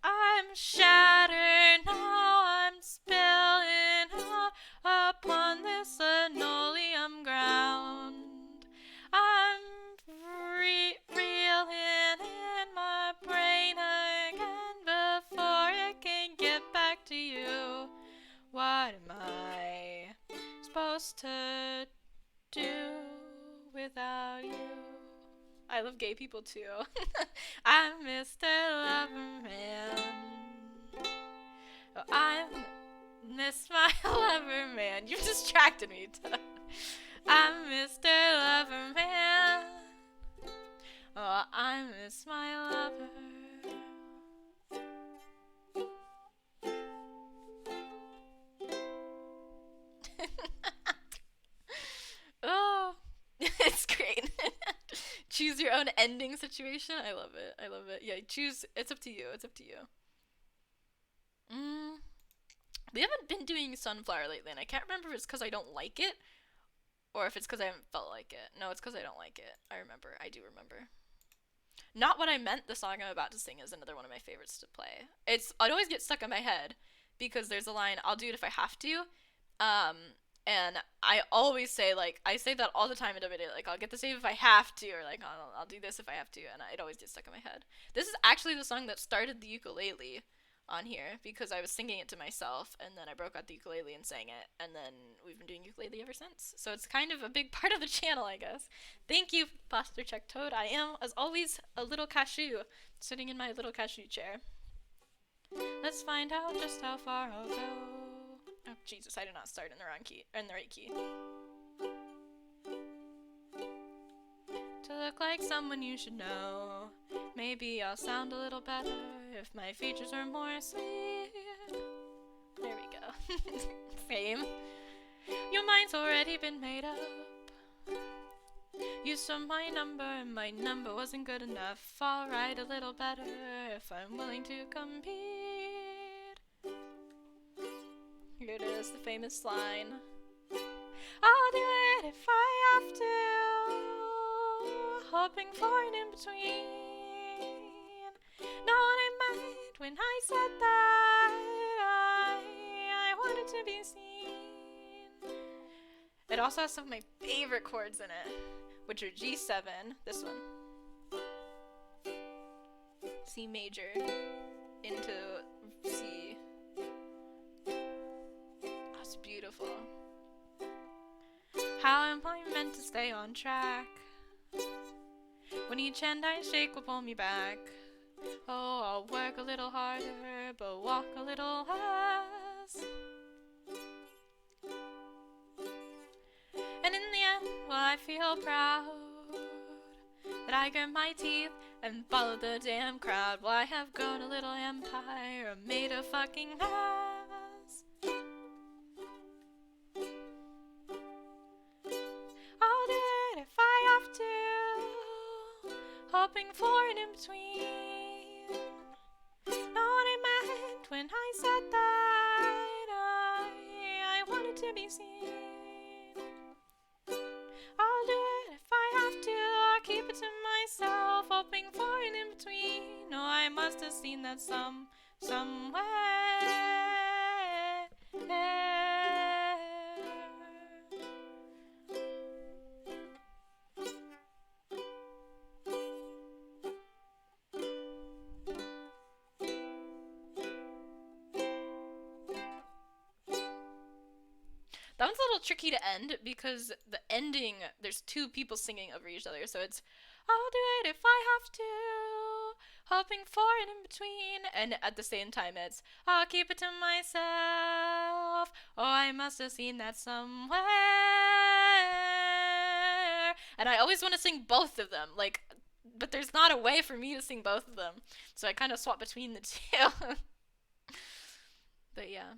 I'm shattered now, I'm spilling out upon this linoleum ground. I'm reeling in my brain again before it can get back to you. What am I supposed to do without you? I love gay people too. I'm Mr. Loverman. Oh, I miss my Loverman. You distracted me. I'm Mr. Loverman. Oh, I miss my lover. Oh, it's great. Choose your own ending situation. I love it. I love it. Yeah, choose. It's up to you. It's up to you. Mm, we haven't been doing Sunflower lately, and I can't remember if it's because I don't like it or if it's because I haven't felt like it. No, it's because I don't like it. I remember. I do remember. Not What I Meant, the song I'm about to sing, is another one of my favorites to play. It always gets stuck in my head because there's a line, I'll do it if I have to. Um, and I always say, like, I say that all the time in WD, like, I'll get the save if I have to, or, like, I'll do this if I have to, and it always gets stuck in my head. This is actually the song that started the ukulele on here because I was singing it to myself, and then I broke out the ukulele and sang it, and then we've been doing ukulele ever since. So it's kind of a big part of the channel, I guess. Thank you, Posture Check Toad. I am, as always, a little cashew, sitting in my little cashew chair. Let's find out just how far I'll go. Oh, Jesus, I did not start in the wrong key, in the right key. To look like someone you should know. Maybe I'll sound a little better if my features were more sweet. There we go. Fame. Your mind's already been made up. You saw my number and my number wasn't good enough. I'll write a little better if I'm willing to compete. Here it is, the famous line. I'll do it if I have to, hoping for an in-between. Know what I meant when I said that I wanted to be seen. It also has some of my favorite chords in it, which are G7, this one, C major, into C. That's beautiful. How am I meant to stay on track when each hand I shake will pull me back? Oh, I'll I feel proud that I grit my teeth and follow the damn crowd. Well, I have grown a little empire made of fucking ass. I'll do it if I have to, hoping for an in-between. Know what I meant when I said that I wanted to be seen. I'll do it if I have to, I'll keep it to myself, hoping for an in-between. No, I must have seen that somewhere. That one's a little tricky to end because the ending, there's two people singing over each other, so it's I'll do it if I have to, hoping for an in-between, and at the same time it's I'll keep it to myself, oh I must have seen that somewhere. And I always want to sing both of them, like, but there's not a way for me to sing both of them, so I kind of swap between the two. But yeah.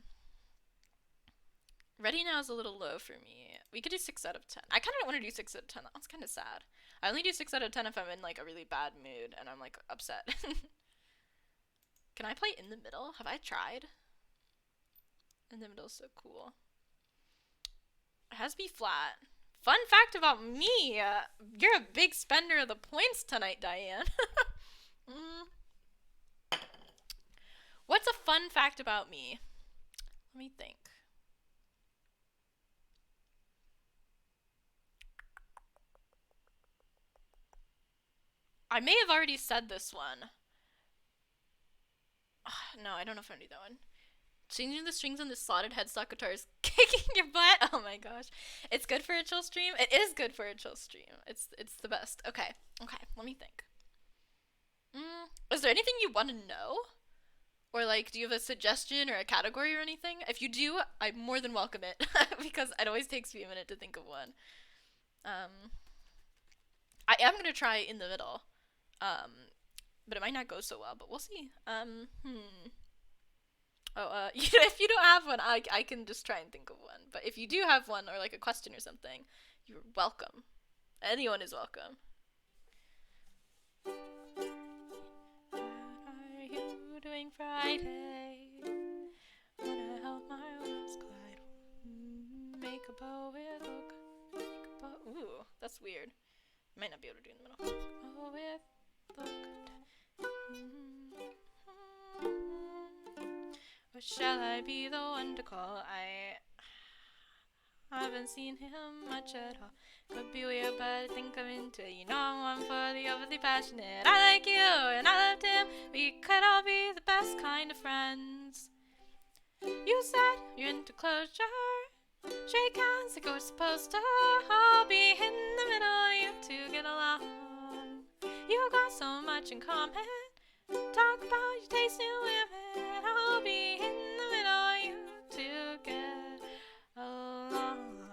Ready now is a little low for me. We could do 6 out of 10. I kind of don't want to do 6 out of 10. That one's kind of sad. I only do 6 out of 10 if I'm in like a really bad mood and I'm like upset. Can I play in the middle? Have I tried? In the middle is so cool. It has B flat. Fun fact about me. You're a big spender of the points tonight, Diane. What's a fun fact about me? Let me think. I may have already said this one. No, I don't know if I'm gonna do that one. Changing the strings on the slotted headstock guitar is kicking your butt. Oh my gosh. It's good for a chill stream. It is good for a chill stream. It's the best. Okay, let me think. Is there anything you want to know? Or like, do you have a suggestion or a category or anything? If you do, I more than welcome it. Because it always takes me a minute to think of one. I am gonna try in the middle. But it might not go so well, but we'll see. If you don't have one, I can just try and think of one. But if you do have one, or like a question or something, you're welcome. Anyone is welcome. What are you doing Friday? Wanna help my arms glide? Make a bow with hook. Make a bow. Ooh, that's weird. Might not be able to do in the middle. Bow with hook. Or shall I be the one to call? I haven't seen him much at all. Could be weird, but I think I'm into it. You know I'm one for the overly passionate. I like you and I loved him. We could all be the best kind of friends. You said you're into closure. Shake hands like we're supposed to. I'll be in the middle, you two get along. You got so much in common. Talk about your taste in women. I'll be in the middle, you two get along.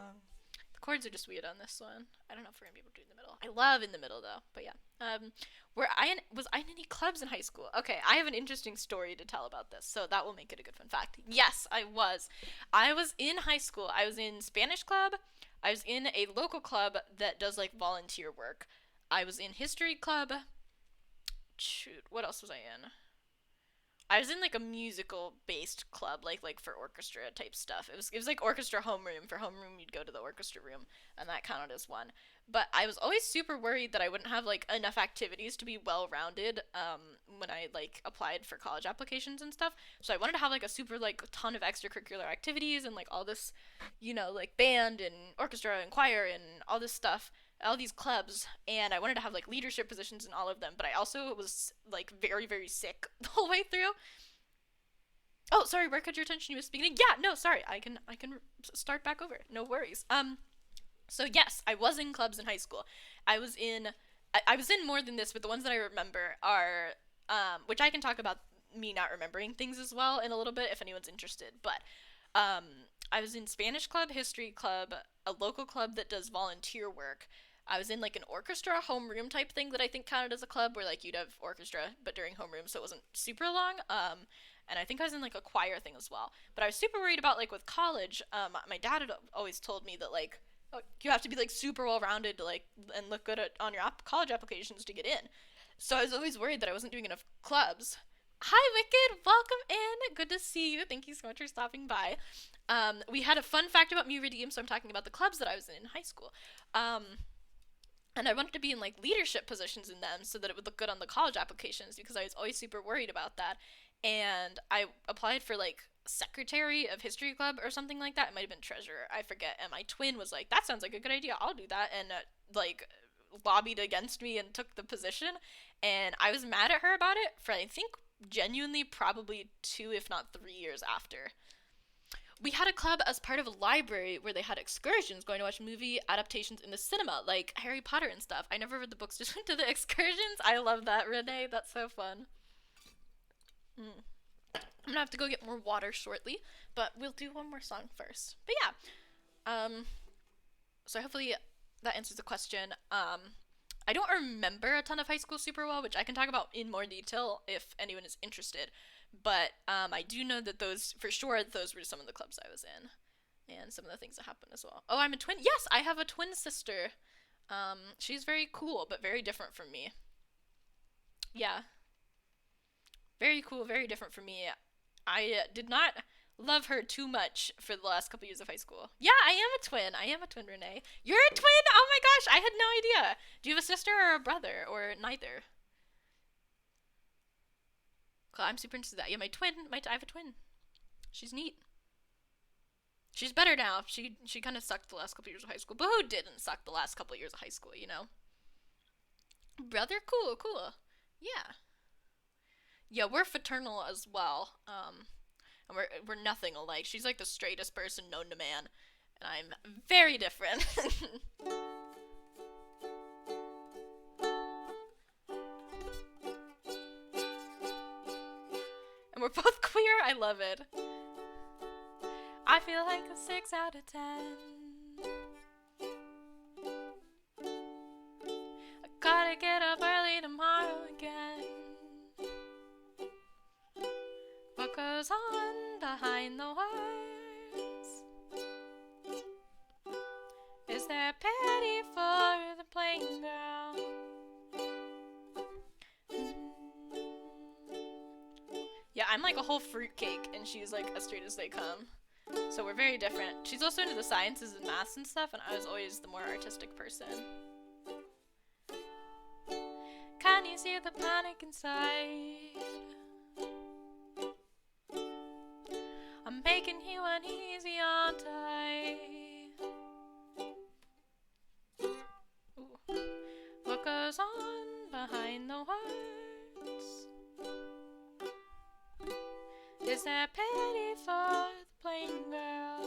The chords are just weird on this one. I don't know if we're gonna be able to do in the middle. I love in the middle though, but yeah. Was I in any clubs in high school? Okay, I have an interesting story to tell about this, so that will make it a good fun fact. Yes, I was. I was in high school. I was in Spanish club. I was in a local club that does like volunteer work. I was in history club. Shoot, what else was I in? I was in like a musical based club, like for orchestra type stuff. It was like orchestra homeroom. For homeroom, you'd go to the orchestra room, and that counted as one. But I was always super worried that I wouldn't have like enough activities to be well rounded when I like applied for college applications and stuff. So I wanted to have like a super like ton of extracurricular activities and like all this, like band and orchestra and choir and all this stuff, all these clubs, and I wanted to have like leadership positions in all of them, but I also was like very, very sick the whole way through. Oh, sorry, where could your attention? You was speaking. Yeah, no, sorry, I can start back over. No worries. So yes, I was in clubs in high school. I was in more than this, but the ones that I remember are, which I can talk about me not remembering things as well in a little bit if anyone's interested, but Um, I was in Spanish club, history club, a local club that does volunteer work. I was in like an orchestra homeroom type thing that I think counted as a club where like you'd have orchestra but during homeroom so it wasn't super long. And I think I was in like a choir thing as well. But I was super worried about like with college. My dad had always told me that like oh, you have to be like super well rounded to like and look good on your college applications to get in. So I was always worried that I wasn't doing enough clubs. Hi, Wicked. Welcome in. Good to see you. Thank you so much for stopping by. We had a fun fact about me redeem, so I'm talking about the clubs that I was in high school. Um, and I wanted to be in like leadership positions in them so that it would look good on the college applications because I was always super worried about that. And I applied for like secretary of history club or something like that. It might have been treasurer. I forget. And my twin was like, "That sounds like a good idea. I'll do that." And like lobbied against me and took the position. And I was mad at her about it for I think genuinely probably 2 if not 3 years after. We had a club as part of a library where they had excursions going to watch movie adaptations in the cinema, like Harry Potter and stuff. I never read the books, just went to the excursions. I love that, Renee. That's so fun. Mm. I'm gonna have to go get more water shortly, but we'll do one more song first. But yeah, so hopefully that answers the question. I don't remember a ton of high school super well, which I can talk about in more detail if anyone is interested. But I do know that those, for sure, those were some of the clubs I was in, and some of the things that happened as well. Oh, I'm a twin. Yes, I have a twin sister. She's very cool, but very different from me. Yeah, very cool, very different from me. I did not love her too much for the last couple years of high school. Yeah, I am a twin. I am a twin, Renee. You're a twin? Oh my gosh, I had no idea. Do you have a sister or a brother, or neither? Cool, I'm super interested in that. Yeah, my twin. I have a twin. She's neat. She's better now. She kind of sucked the last couple years of high school, but who didn't suck the last couple years of high school? You know. Brother, cool, cool. Yeah, yeah. We're fraternal as well. And we're nothing alike. She's like the straightest person known to man, and I'm very different. And we're both queer. I love it. I feel like a 6 out of 10. I gotta get up early tomorrow again. What goes on behind the words? Is there pity for the plain girl? Yeah, I'm like a whole fruitcake, and she's like as straight as they come. So we're very different. She's also into the sciences and maths and stuff, and I was always the more artistic person. Can you see the panic inside? I'm making you uneasy, aren't I? Ooh. What goes on behind the words? Is there pity for the plain girl?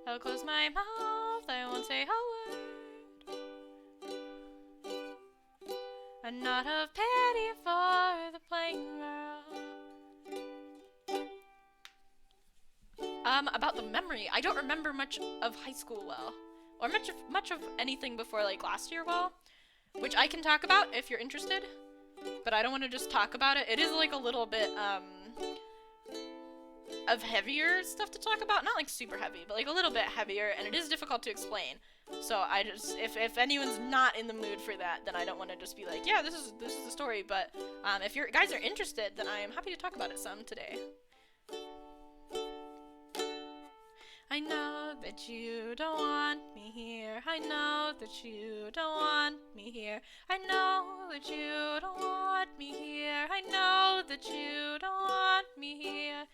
I'll close my mouth, I won't say a word. And not of pity for the plain girl. About the memory, I don't remember much of high school well, or much of anything before like last year well, which I can talk about if you're interested. But I don't want to just talk about it. It is like a little bit of heavier stuff to talk about. Not like super heavy, but like a little bit heavier, and it is difficult to explain. So I just, if anyone's not in the mood for that, then I don't want to just be like, yeah, this is the story. But if you guys are interested, then I am happy to talk about it some today. I know that you don't want me here. I know that you don't want me here. I know that you don't want me here. I know that you don't want me here.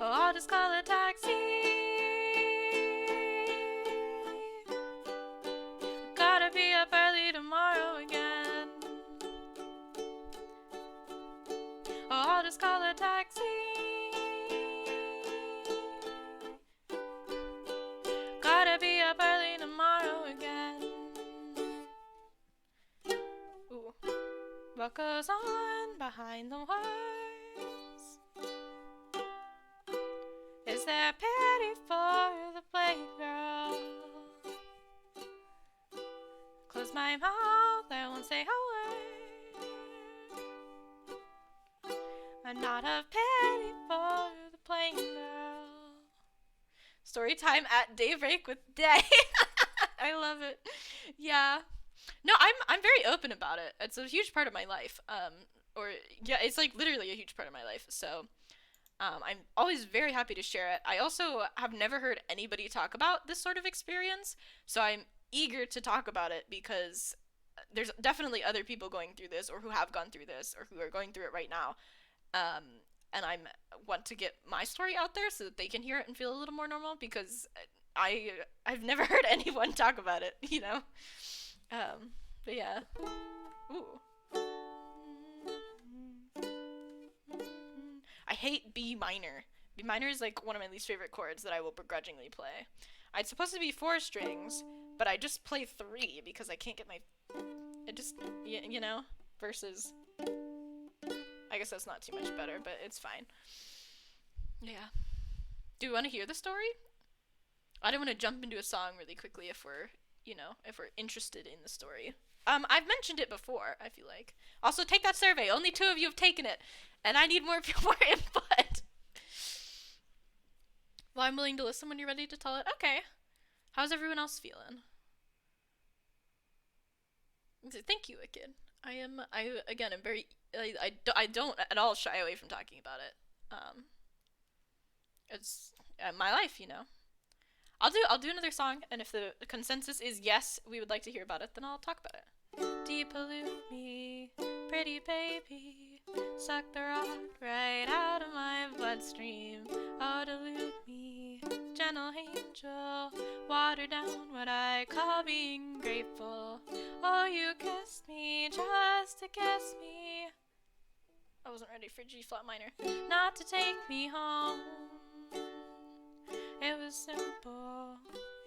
Oh, I'll just call a taxi. Gotta be up early tomorrow again. Oh, I'll just call a taxi. Gotta be up early tomorrow again. Ooh. What goes on behind the words? for the playgirl. Close my mouth, I won't say a word. I'm not a penny for the playgirl. Story time at daybreak with Day. I love it. Yeah. No, I'm very open about it. It's a huge part of my life. Or yeah, it's like literally a huge part of my life. So, I'm always very happy to share it. I also have never heard anybody talk about this sort of experience, so I'm eager to talk about it because there's definitely other people going through this, or who have gone through this, or who are going through it right now. Um, and I want to get my story out there so that they can hear it and feel a little more normal because I've never heard anyone talk about it, you know. But yeah. Ooh. I hate B minor. B minor is like one of my least favorite chords that I will begrudgingly play. It's supposed to be 4 strings, but I just play 3 because I can't get my. It just, you know, versus. I guess that's not too much better, but it's fine. Yeah. Do you want to hear the story? I don't want to jump into a song really quickly if we're, if we're interested in the story. I've mentioned it before, I feel like. Also, take that survey. Only 2 of you have taken it, and I need more input. Well, I'm willing to listen when you're ready to tell it. Okay. How's everyone else feeling? Thank you, Wicked. I'm very, I don't at all shy away from talking about it. It's my life, you know. I'll do another song, and if the consensus is yes, we would like to hear about it, then I'll talk about it. Depollute me, pretty baby, suck the rot right out of my bloodstream. Oh, dilute me, gentle angel, water down what I call being grateful. Oh, you kissed me just to kiss me. I wasn't ready for G flat minor. Not to take me home. It was simple,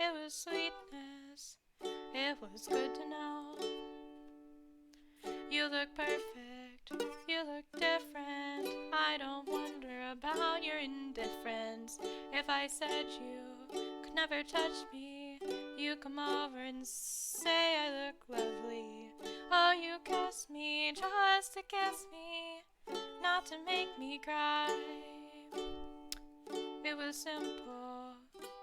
it was sweetness, it was good to know. You look perfect, you look different. I don't wonder about your indifference. If I said you could never touch me, you come over and say I look lovely. Oh, you kiss me just to kiss me, not to make me cry. It was simple,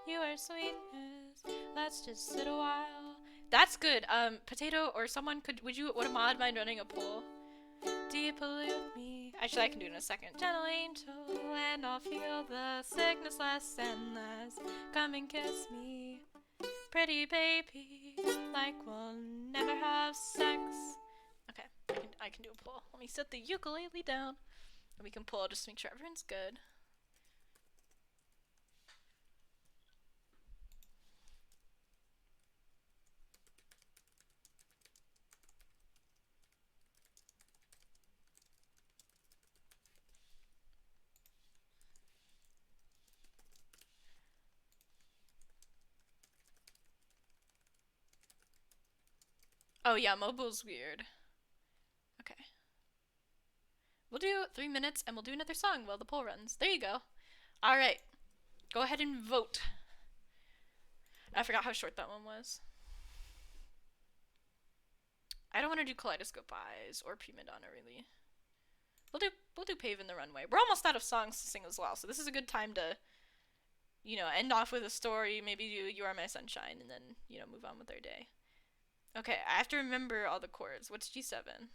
you are sweetness, let's just sit a while. That's good. Potato or someone would a mod mind running a poll? Depollute me. Actually, I can do it in a second. Gentle angel, and I'll feel the sickness less and less. Come and kiss me, pretty baby, like we'll never have sex. Okay, I can do a poll. Let me set the ukulele down, and we can pull just to make sure everyone's good. Oh yeah, mobile's weird. Okay. We'll do 3 minutes and we'll do another song while the poll runs. There you go. Alright. Go ahead and vote. I forgot how short that one was. I don't want to do Kaleidoscope Eyes or Prima Donna really. We'll do Pave in the Runway. We're almost out of songs to sing as well, so this is a good time to, end off with a story, maybe do You Are My Sunshine, and then, move on with our day. Okay, I have to remember all the chords. What's G7?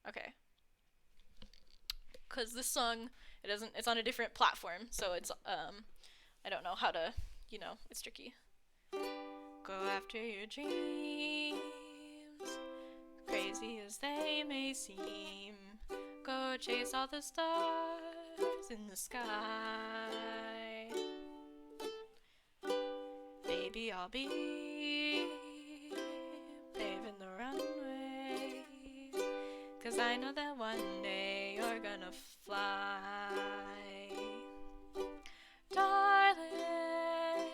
Okay. Cause this song, it's on a different platform, so it's, I don't know how to, it's tricky. Go after your dreams, crazy as they may seem. Go chase all the stars in the sky. Baby, I'll be paving the runway, 'cause I know that one day you're gonna fly. Darling,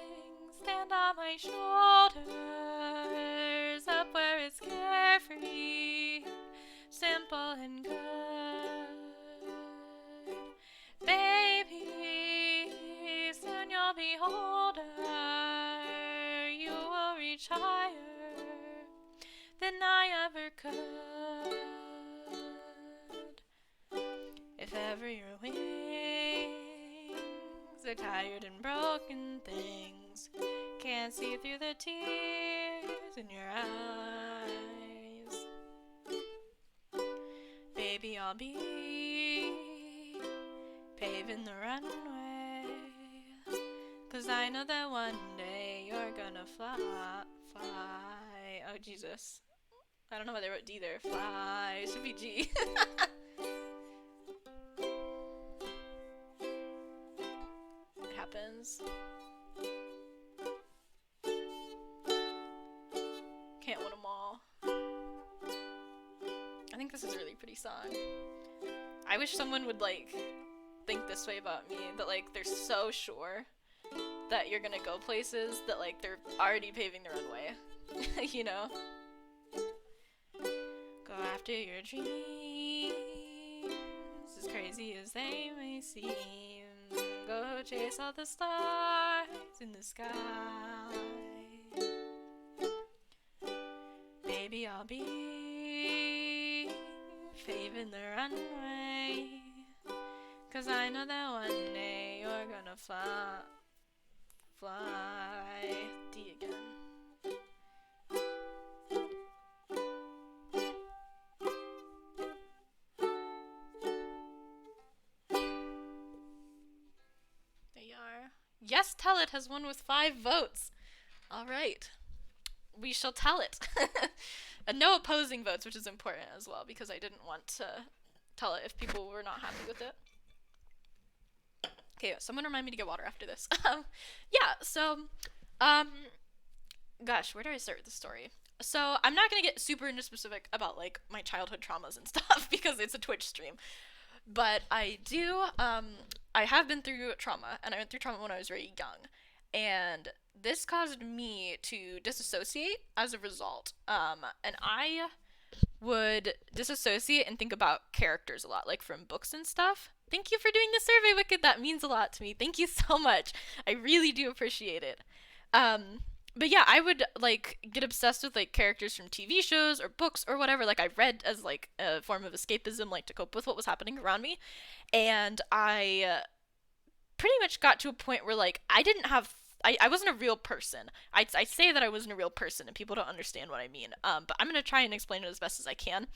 stand on my shoulders, up where it's carefree, simple and good. Baby, soon you'll be home. so tired and broken things. Can't see through the tears in your eyes. Baby, I'll be paving the runway, 'cause I know that one day you're gonna fly. Oh, Jesus. I don't know why they wrote D there. Fly. It should be G. It happens. Can't win them all. I think this is a really pretty song. I wish someone would, like, think this way about me, that, like, they're so sure that you're gonna go places that, like, they're already paving the runway. You know? Go after your dreams, as crazy as they may seem. Go chase all the stars in the sky. Baby, I'll be paving the runway, 'cause I know that one day you're gonna fly. D again. There you are. Yes, Tell It has won with 5 votes. All right. We shall tell it. And no opposing votes, which is important as well, because I didn't want to tell it if people were not happy with it. Okay, someone remind me to get water after this. Yeah, so, gosh, where do I start with the story? So, I'm not gonna get super into specific about, like, my childhood traumas and stuff, because it's a Twitch stream. But I have been through trauma, and I went through trauma when I was very young. And this caused me to disassociate as a result. And I would disassociate and think about characters a lot, like from books and stuff. Thank you for doing the survey, Wicked. That means a lot to me. Thank you so much. I really do appreciate it. But yeah, I would, like, get obsessed with, like, characters from TV shows or books or whatever. Like, I read as, like, a form of escapism, like, to cope with what was happening around me. And I pretty much got to a point where, like, I wasn't a real person. I say that I wasn't a real person, and people don't understand what I mean. But I'm going to try and explain it as best as I can.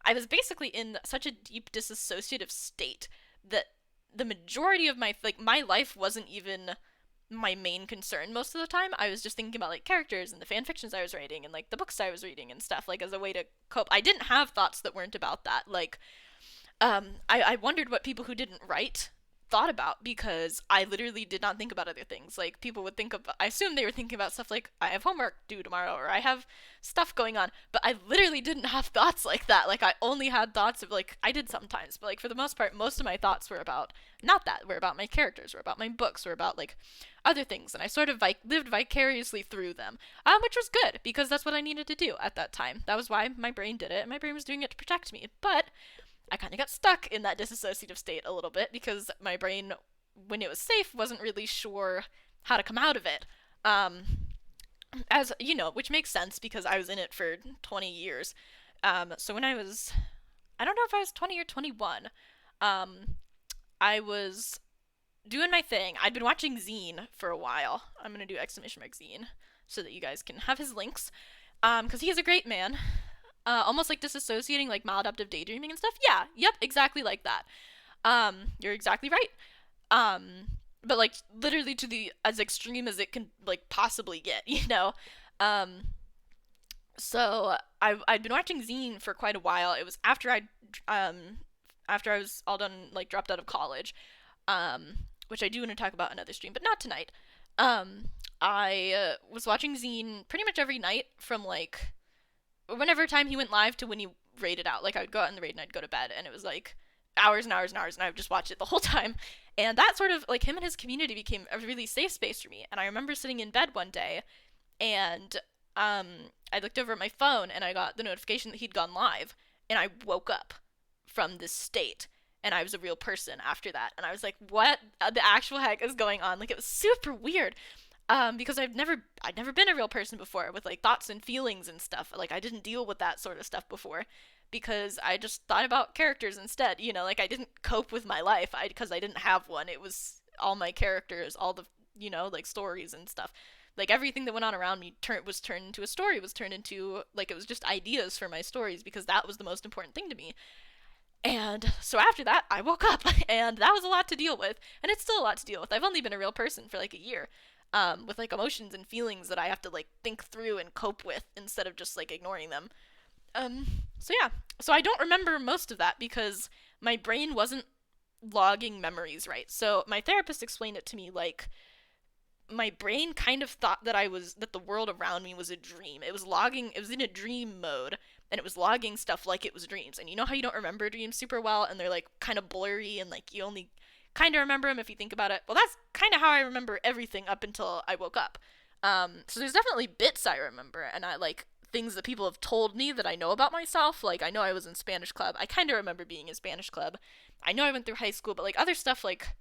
I was basically in such a deep dissociative state that the majority of my life wasn't even my main concern most of the time. I was just thinking about, like, characters and the fan fictions I was writing and, like, the books I was reading and stuff, like, as a way to cope. I didn't have thoughts that weren't about that. Like, I wondered what people who didn't write thought about, because I literally did not think about other things. Like, people would think of, I assume they were thinking about stuff like, I have homework due tomorrow, or I have stuff going on, but I literally didn't have thoughts like that. Like, I only had thoughts of, like, I did sometimes, but, like, for the most part, most of my thoughts were about, not that, were about my characters, were about my books, were about, like, other things, and I sort of lived vicariously through them, which was good, because that's what I needed to do at that time. That was why my brain did it, and my brain was doing it to protect me. But I kind of got stuck in that disassociative state a little bit, because my brain, when it was safe, wasn't really sure how to come out of it. As you know, which makes sense, because I was in it for 20 years. So when I don't know if I was 20 or 21, I was doing my thing. I'd been watching Zine for a while. I'm gonna do exclamation mark Zine so that you guys can have his links. Because he is a great man. Almost like disassociating, like maladaptive daydreaming and stuff. Yeah, yep, exactly like that. You're exactly right. But, like, literally to the as extreme as it can, like, possibly get, you know. So I'd been watching Zine for quite a while. It was after I was all done, like, dropped out of college, which I do want to talk about another stream, but not tonight. I was watching Zine pretty much every night from, like, whenever time he went live to when he raided out. Like, I would go out in the raid and I'd go to bed, and it was, like, hours and hours and hours, and I would just watch it the whole time. And that sort of, like, him and his community became a really safe space for me. And I remember sitting in bed one day, and I looked over at my phone, and I got the notification that he'd gone live, and I woke up from this state, and I was a real person after that. And I was like, what the actual heck is going on? Like, it was super weird. Because I'd never been a real person before, with, like, thoughts and feelings and stuff. Like, I didn't deal with that sort of stuff before, because I just thought about characters instead, you know, like, I didn't cope with my life, because I didn't have one. It was all my characters, all the, like stories and stuff. Like everything that went on around me was turned into a story, was turned into, like, it was just ideas for my stories because that was the most important thing to me. And so after that, I woke up, and that was a lot to deal with, and it's still a lot to deal with. I've only been a real person for like a year, with like emotions and feelings that I have to like think through and cope with instead of just like ignoring them. Um, so yeah, so I don't remember most of that because my brain wasn't logging memories right. So my therapist explained it to me like my brain kind of thought that the world around me was a dream. It was in a dream mode, and it was logging stuff like it was dreams. And you know how you don't remember dreams super well and they're like kind of blurry and like you only kind of remember them if you think about it. Well, that's kind of how I remember everything up until I woke up. So there's definitely bits I remember, and I like things that people have told me that I know about myself. Like I know I was in Spanish club. I kind of remember being in Spanish club. I know I went through high school, but like other stuff like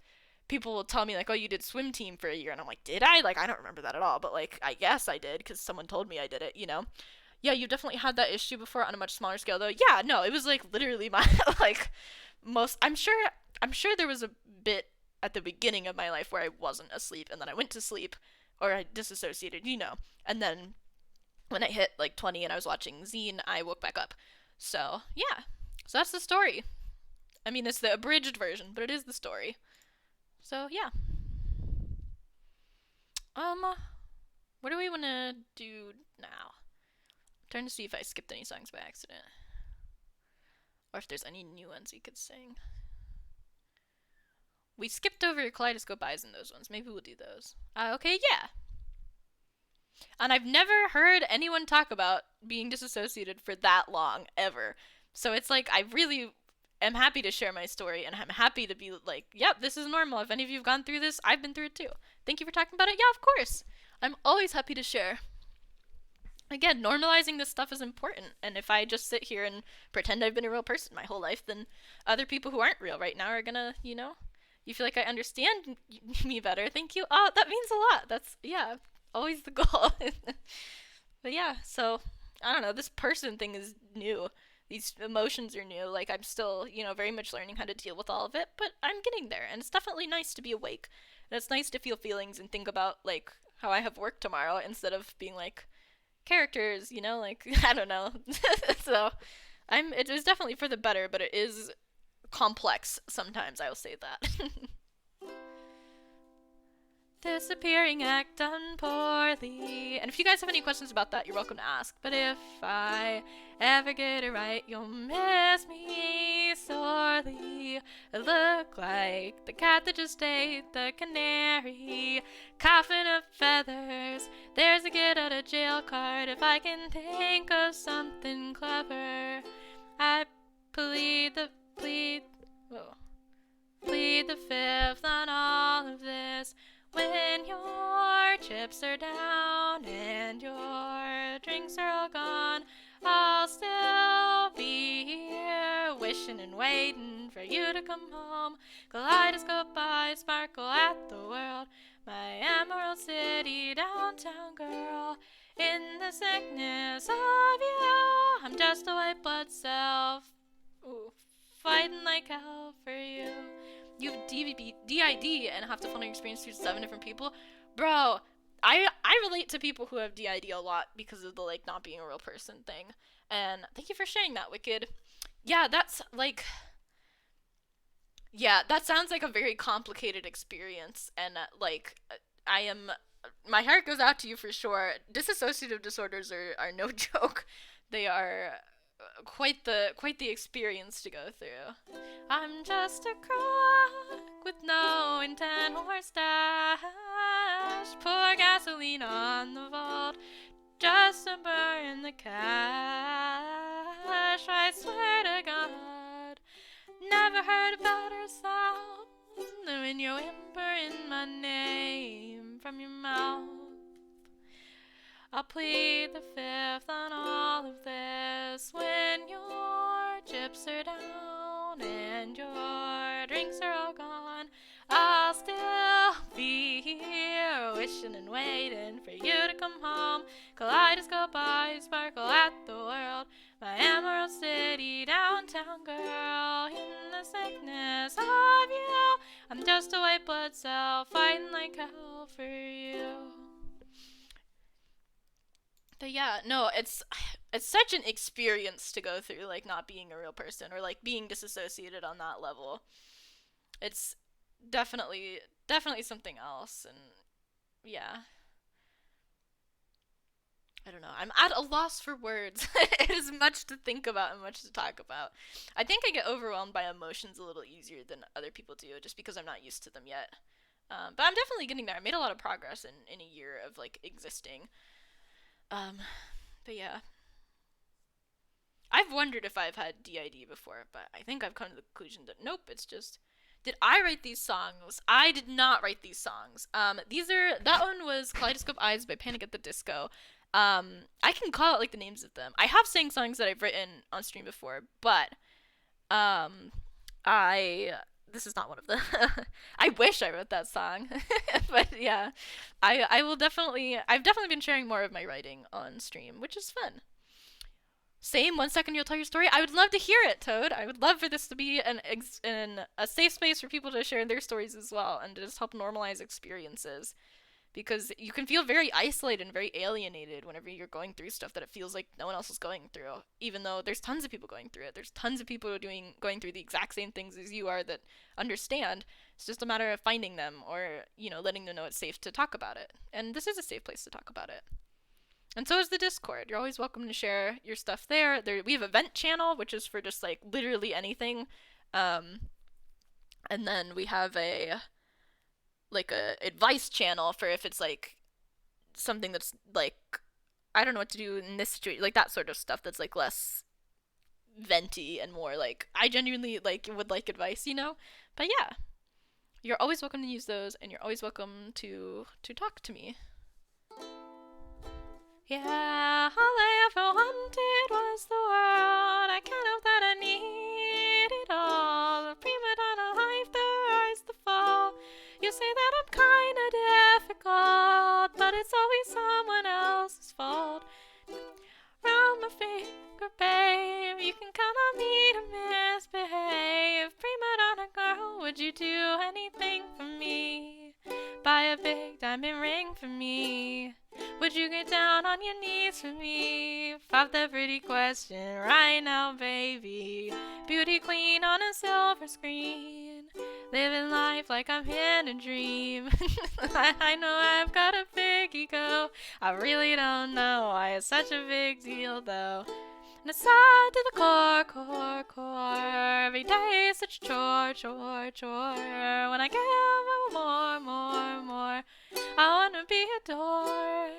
people will tell me like, "Oh, you did swim team for a year," and I'm like, "Did I?" Like, I don't remember that at all, but like, I guess I did because someone told me I did it. Yeah, you definitely had that issue before on a much smaller scale, though. Yeah, no, it was like literally my like most. I'm sure there was a bit at the beginning of my life where I wasn't asleep, and then I went to sleep, or I disassociated, and then when I hit like 20 and I was watching Zine, I woke back up. So yeah, so that's the story. I mean, it's the abridged version, but it is the story. So yeah. Um, what do we want to do now? I'm trying to see if I skipped any songs by accident, or if there's any new ones we could sing. We skipped over Kaleidoscope Eyes in those ones. Maybe we'll do those. Okay, yeah. And I've never heard anyone talk about being disassociated for that long, ever. So it's like, I really am happy to share my story, and I'm happy to be like, yep, this is normal. If any of you have gone through this, I've been through it too. Thank you for talking about it. Yeah, of course. I'm always happy to share. Again, normalizing this stuff is important. And if I just sit here and pretend I've been a real person my whole life, then other people who aren't real right now are gonna, you feel like I understand me better. Thank you. Oh, that means a lot. That's, yeah, always the goal. But yeah, so I don't know. This person thing is new. These emotions are new. Like, I'm still, very much learning how to deal with all of it, but I'm getting there. And it's definitely nice to be awake. And it's nice to feel feelings and think about, like, how I have work tomorrow instead of being like, characters, like, I don't know. So, it was definitely for the better, but it is complex sometimes, I will say that. Disappearing act done poorly. And if you guys have any questions about that, you're welcome to ask. But if I ever get it right, you'll miss me sorely. I look like the cat that just ate the canary. Coffin of feathers. There's a get out of jail card. If I can think of something clever, I plead the fifth on all of this. When your chips are down and your drinks are all gone, I'll still be here, wishing and waiting for you to come home. Kaleidoscope eyes sparkle at the world, my Emerald City downtown girl. In the sickness of you, I'm just a white blood cell, fighting like hell for you. You have DID and have to funnel your experience through 7 different people. Bro, I relate to people who have DID a lot because of the, like, not being a real person thing. And thank you for sharing that, Wicked. Yeah, that's, like... Yeah, that sounds like a very complicated experience. And, I am... My heart goes out to you for sure. Dissociative disorders are no joke. They are... quite the experience to go through. I'm just a crook with no intent or stash. Pour gasoline on the vault just to burn the cash. I swear to God, never heard a better sound than when you're whimpering my name from your mouth. I'll plead the fifth on all of this. When your chips are down and your drinks are all gone, I'll still be here, wishing and waiting for you to come home. Kaleidoscope eyes sparkle at the world, my Emerald City downtown girl. In the sickness of you, I'm just a white blood cell fighting like hell for you. But yeah, no, it's such an experience to go through, like not being a real person or like being disassociated on that level. It's definitely something else, and yeah, I don't know. I'm at a loss for words. It is much to think about and much to talk about. I think I get overwhelmed by emotions a little easier than other people do, just because I'm not used to them yet. But I'm definitely getting there. I made a lot of progress in a year of like existing. Um, but yeah, I've wondered if I've had DID before, but I think I've come to the conclusion that nope, it's just. Did I write these songs? I did not write these songs. That one was Kaleidoscope Eyes by Panic at the Disco. I can call out like the names of them. I have sang songs that I've written on stream before, but um, I this is not one of them. I wish I wrote that song, but yeah, I will definitely. I've definitely been sharing more of my writing on stream, which is fun. Same. 1 second you'll tell your story. I would love to hear it, Toad. I would love for this to be a safe space for people to share their stories as well, and to just help normalize experiences. Because you can feel very isolated and very alienated whenever you're going through stuff that it feels like no one else is going through. Even though there's tons of people going through it, there's tons of people going through the exact same things as you are that understand. It's just a matter of finding them or letting them know it's safe to talk about it. And this is a safe place to talk about it. And so is the Discord. You're always welcome to share your stuff there. We have a vent channel, which is for just like literally anything. Um, and then we have a advice channel for if it's like something that's like I don't know what to do in this situation, like that sort of stuff that's like less venti and more like I genuinely like would like advice. But yeah, you're always welcome to use those, and you're always welcome to talk to me. Yeah, all I ever wanted was the world. I can't help that I need it all. A prima donna life, the rise, the fall. You say that I'm kinda difficult, but it's always someone else's fault. Round my finger, babe, you can count on me to misbehave. Prima donna girl, would you do anything for me? Buy a big diamond ring for me. Would you get down on your knees for me? Pop the pretty question right now, baby. Beauty queen on a silver screen. Living life like I'm in a dream. I know I've got a big ego. I really don't know why it's such a big deal, though. And it's sad to the core. Every day is such a chore. When I give more. I wanna be adored.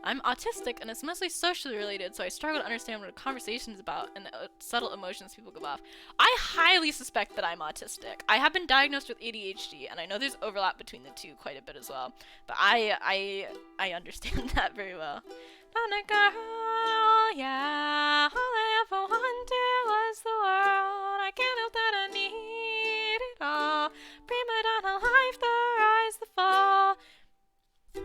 I'm autistic, and it's mostly socially related, so I struggle to understand what a conversation is about and the subtle emotions people give off. I highly suspect that I'm autistic. I have been diagnosed with ADHD, and I know there's overlap between the two quite a bit as well. But I understand that very well. Donna girl, yeah, all I ever wanted was the world. I can't help that I need it all. Prima donna life, the rise, the fall. You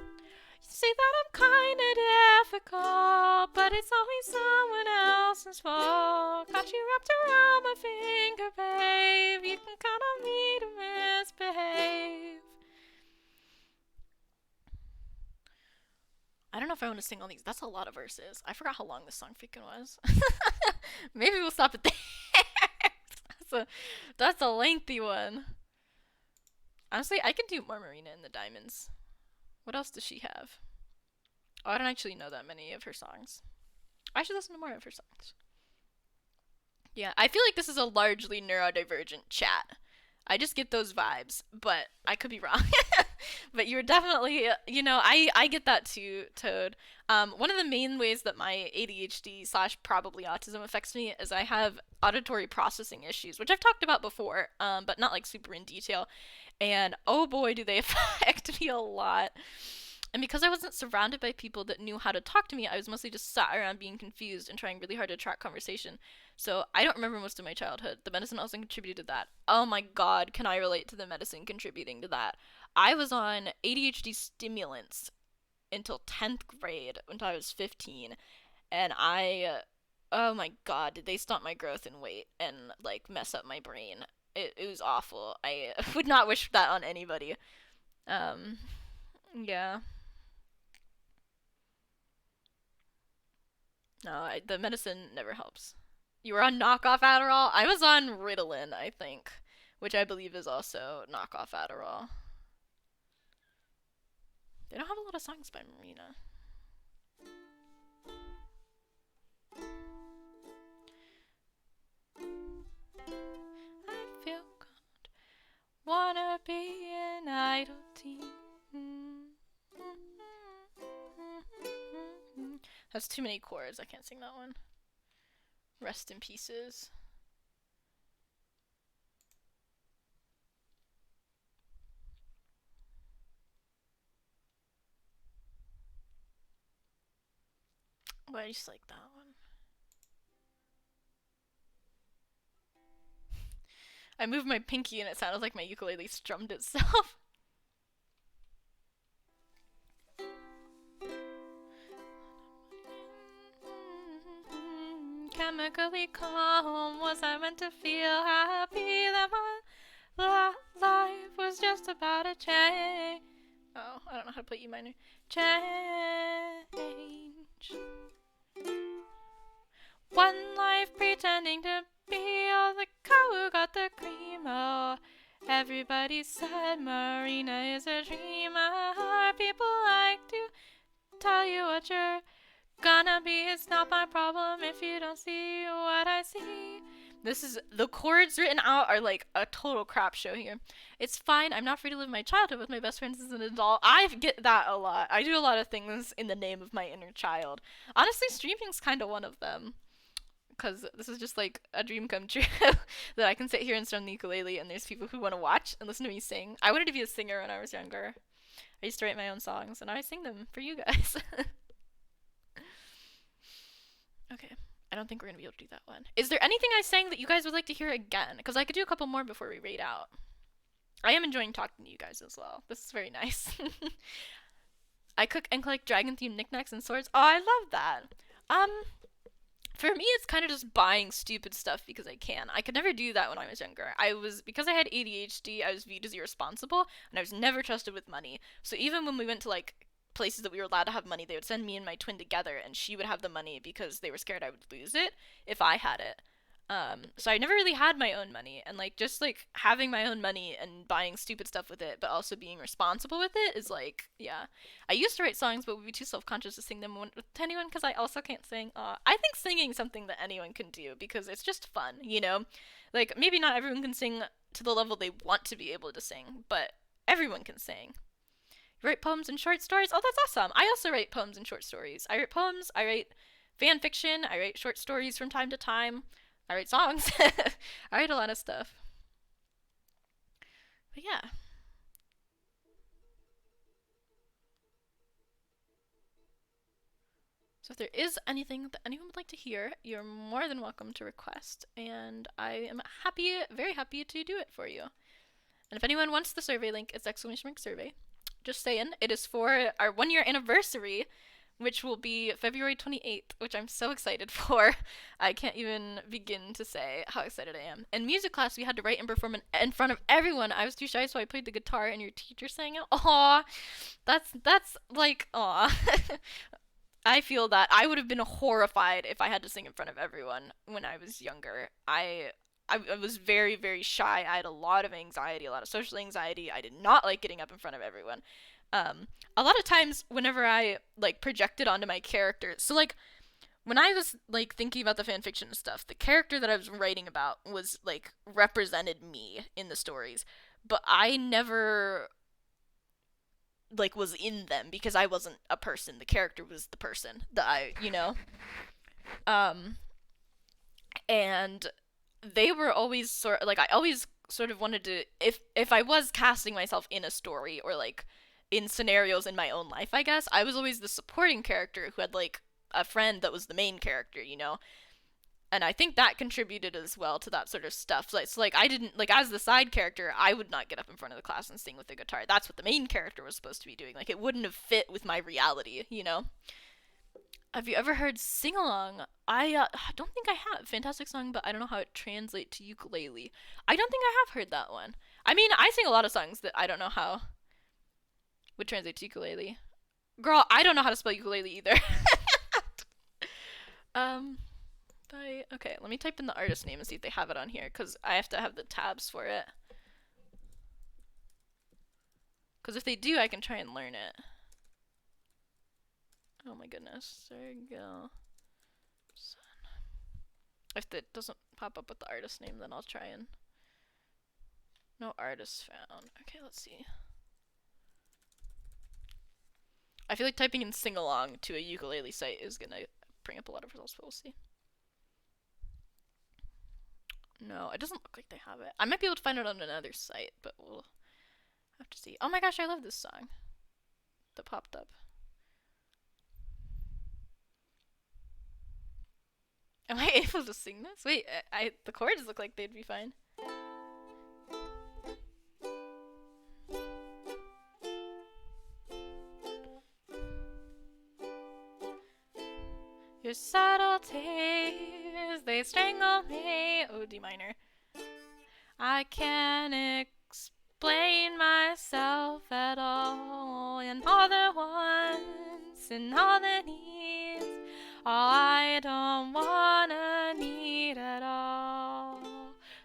say that I'm kinda difficult, but it's always someone else's fault. Got you wrapped around my finger, babe. You can count on me to misbehave. I don't know if I want to sing all these. That's a lot of verses. I forgot how long this song freaking was. Maybe we'll stop it there. that's a lengthy one. Honestly, I can do more Marina in the Diamonds. What else does she have? Oh, I don't actually know that many of her songs. I should listen to more of her songs. Yeah, I feel like this is a largely neurodivergent chat. I just get those vibes, but I could be wrong. But you're definitely, I get that too, Toad. One of the main ways that my ADHD slash probably autism affects me is I have auditory processing issues, which I've talked about before, but not like super in detail. And oh boy, do they affect me a lot. And because I wasn't surrounded by people that knew how to talk to me, I was mostly just sat around being confused and trying really hard to track conversation. So I don't remember most of my childhood. The medicine also contributed to that. Oh my god, can I relate to the medicine contributing to that? I was on ADHD stimulants until 10th grade until I was 15. And oh my god, did they stunt my growth in weight and like mess up my brain. It was awful. I would not wish that on anybody. Um, yeah. No, the medicine never helps. You were on knockoff Adderall? I was on Ritalin, I think, which I believe is also knockoff Adderall. They don't have a lot of songs by Marina. I feel good. Wanna be an idol teen. Has too many chords. I can't sing that one. Rest in pieces. But I just like that one. I moved my pinky and it sounded like my ukulele strummed itself. Chemically calm, was I meant to feel happy that my life was just about to change? Oh, I don't know how to play E minor. Change. One life pretending to be all the cow who got the cream. Oh, everybody said Marina is a dreamer. People like to tell you what you're gonna be. It's not my problem if you don't see what I see. This is the chords written out are like a total crap show here. It's fine. I'm not free to live my childhood with my best friends as an adult. I get that a lot. I do a lot of things in the name of my inner child. Honestly, streaming's kind of one of them. Because this is just like a dream come true that I can sit here and strum the ukulele and there's people who want to watch and listen to me sing. I wanted to be a singer when I was younger. I used to write my own songs and now I sing them for you guys. Okay. I don't think we're going to be able to do that one. Is there anything I sang that you guys would like to hear again? Because I could do a couple more before we raid out. I am enjoying talking to you guys as well. This is very nice. I cook and collect dragon themed knickknacks and swords. Oh, I love that. Um, for me, it's kind of just buying stupid stuff because I can. I could never do that when I was younger. Because I had ADHD, I was viewed as irresponsible, and I was never trusted with money. So even when we went to like places that we were allowed to have money, they would send me and my twin together, and she would have the money because they were scared I would lose it if I had it. So I never really had my own money, and like just like having my own money and buying stupid stuff with it, but also being responsible with it is like, yeah. I used to write songs, but would be too self-conscious to sing them to anyone because I also can't sing. I think singing is something that anyone can do because it's just fun, you know. Like maybe not everyone can sing to the level they want to be able to sing, but everyone can sing. You write poems and short stories? Oh, that's awesome. I also write poems and short stories. I write poems, I write fan fiction, I write short stories from time to time. I write songs. I write a lot of stuff. But yeah. So if there is anything that anyone would like to hear, you're more than welcome to request. And I am happy, very happy to do it for you. And if anyone wants the survey link, it's !survey. Just saying, it is for our 1 year anniversary, which will be February 28th, which I'm so excited for. I can't even begin to say how excited I am. In music class, we had to write and perform in front of everyone. I was too shy, so I played the guitar, and your teacher sang it. Aw, that's like, aw. I feel that I would have been horrified if I had to sing in front of everyone when I was younger. I was very, very shy. I had a lot of anxiety, a lot of social anxiety. I did not like getting up in front of everyone. A lot of times, whenever I like projected onto my character, so like when I was like thinking about the fan fiction and stuff, the character that I was writing about was like represented me in the stories, but I never like was in them because I wasn't a person. The character was the person that um, and they were always sort like I always sort of wanted to if I was casting myself in a story or like in scenarios in my own life, I guess I was always the supporting character who had like a friend that was the main character, you know. And I think that contributed as well to that sort of stuff. So like I didn't like as the side character, I would not get up in front of the class and sing with the guitar. That's what the main character was supposed to be doing. Like it wouldn't have fit with my reality, you know. Have you ever heard Sing Along? I don't think I have. Fantastic song, but I don't know how it translates to ukulele. I don't think I have heard that one. I mean, I sing a lot of songs that I don't know how would translate to ukulele. Girl, I don't know how to spell ukulele either. um, okay, let me type in the artist name and see if they have it on here, because I have to have the tabs for it. Because if they do, I can try and learn it. Oh my goodness. There you go. If it doesn't pop up with the artist name, then I'll try and... No artist found. Okay, let's see. I feel like typing in sing along to a ukulele site is gonna bring up a lot of results, but we'll see. No, it doesn't look like they have it. I might be able to find it on another site, but we'll have to see. Oh my gosh, I love this song that popped up. Am I able to sing this? Wait, the chords look like they'd be fine. Your subtleties, they strangle me. Oh, D minor. I can't explain myself at all, and all the wants and all the needs, all I don't wanna need at all.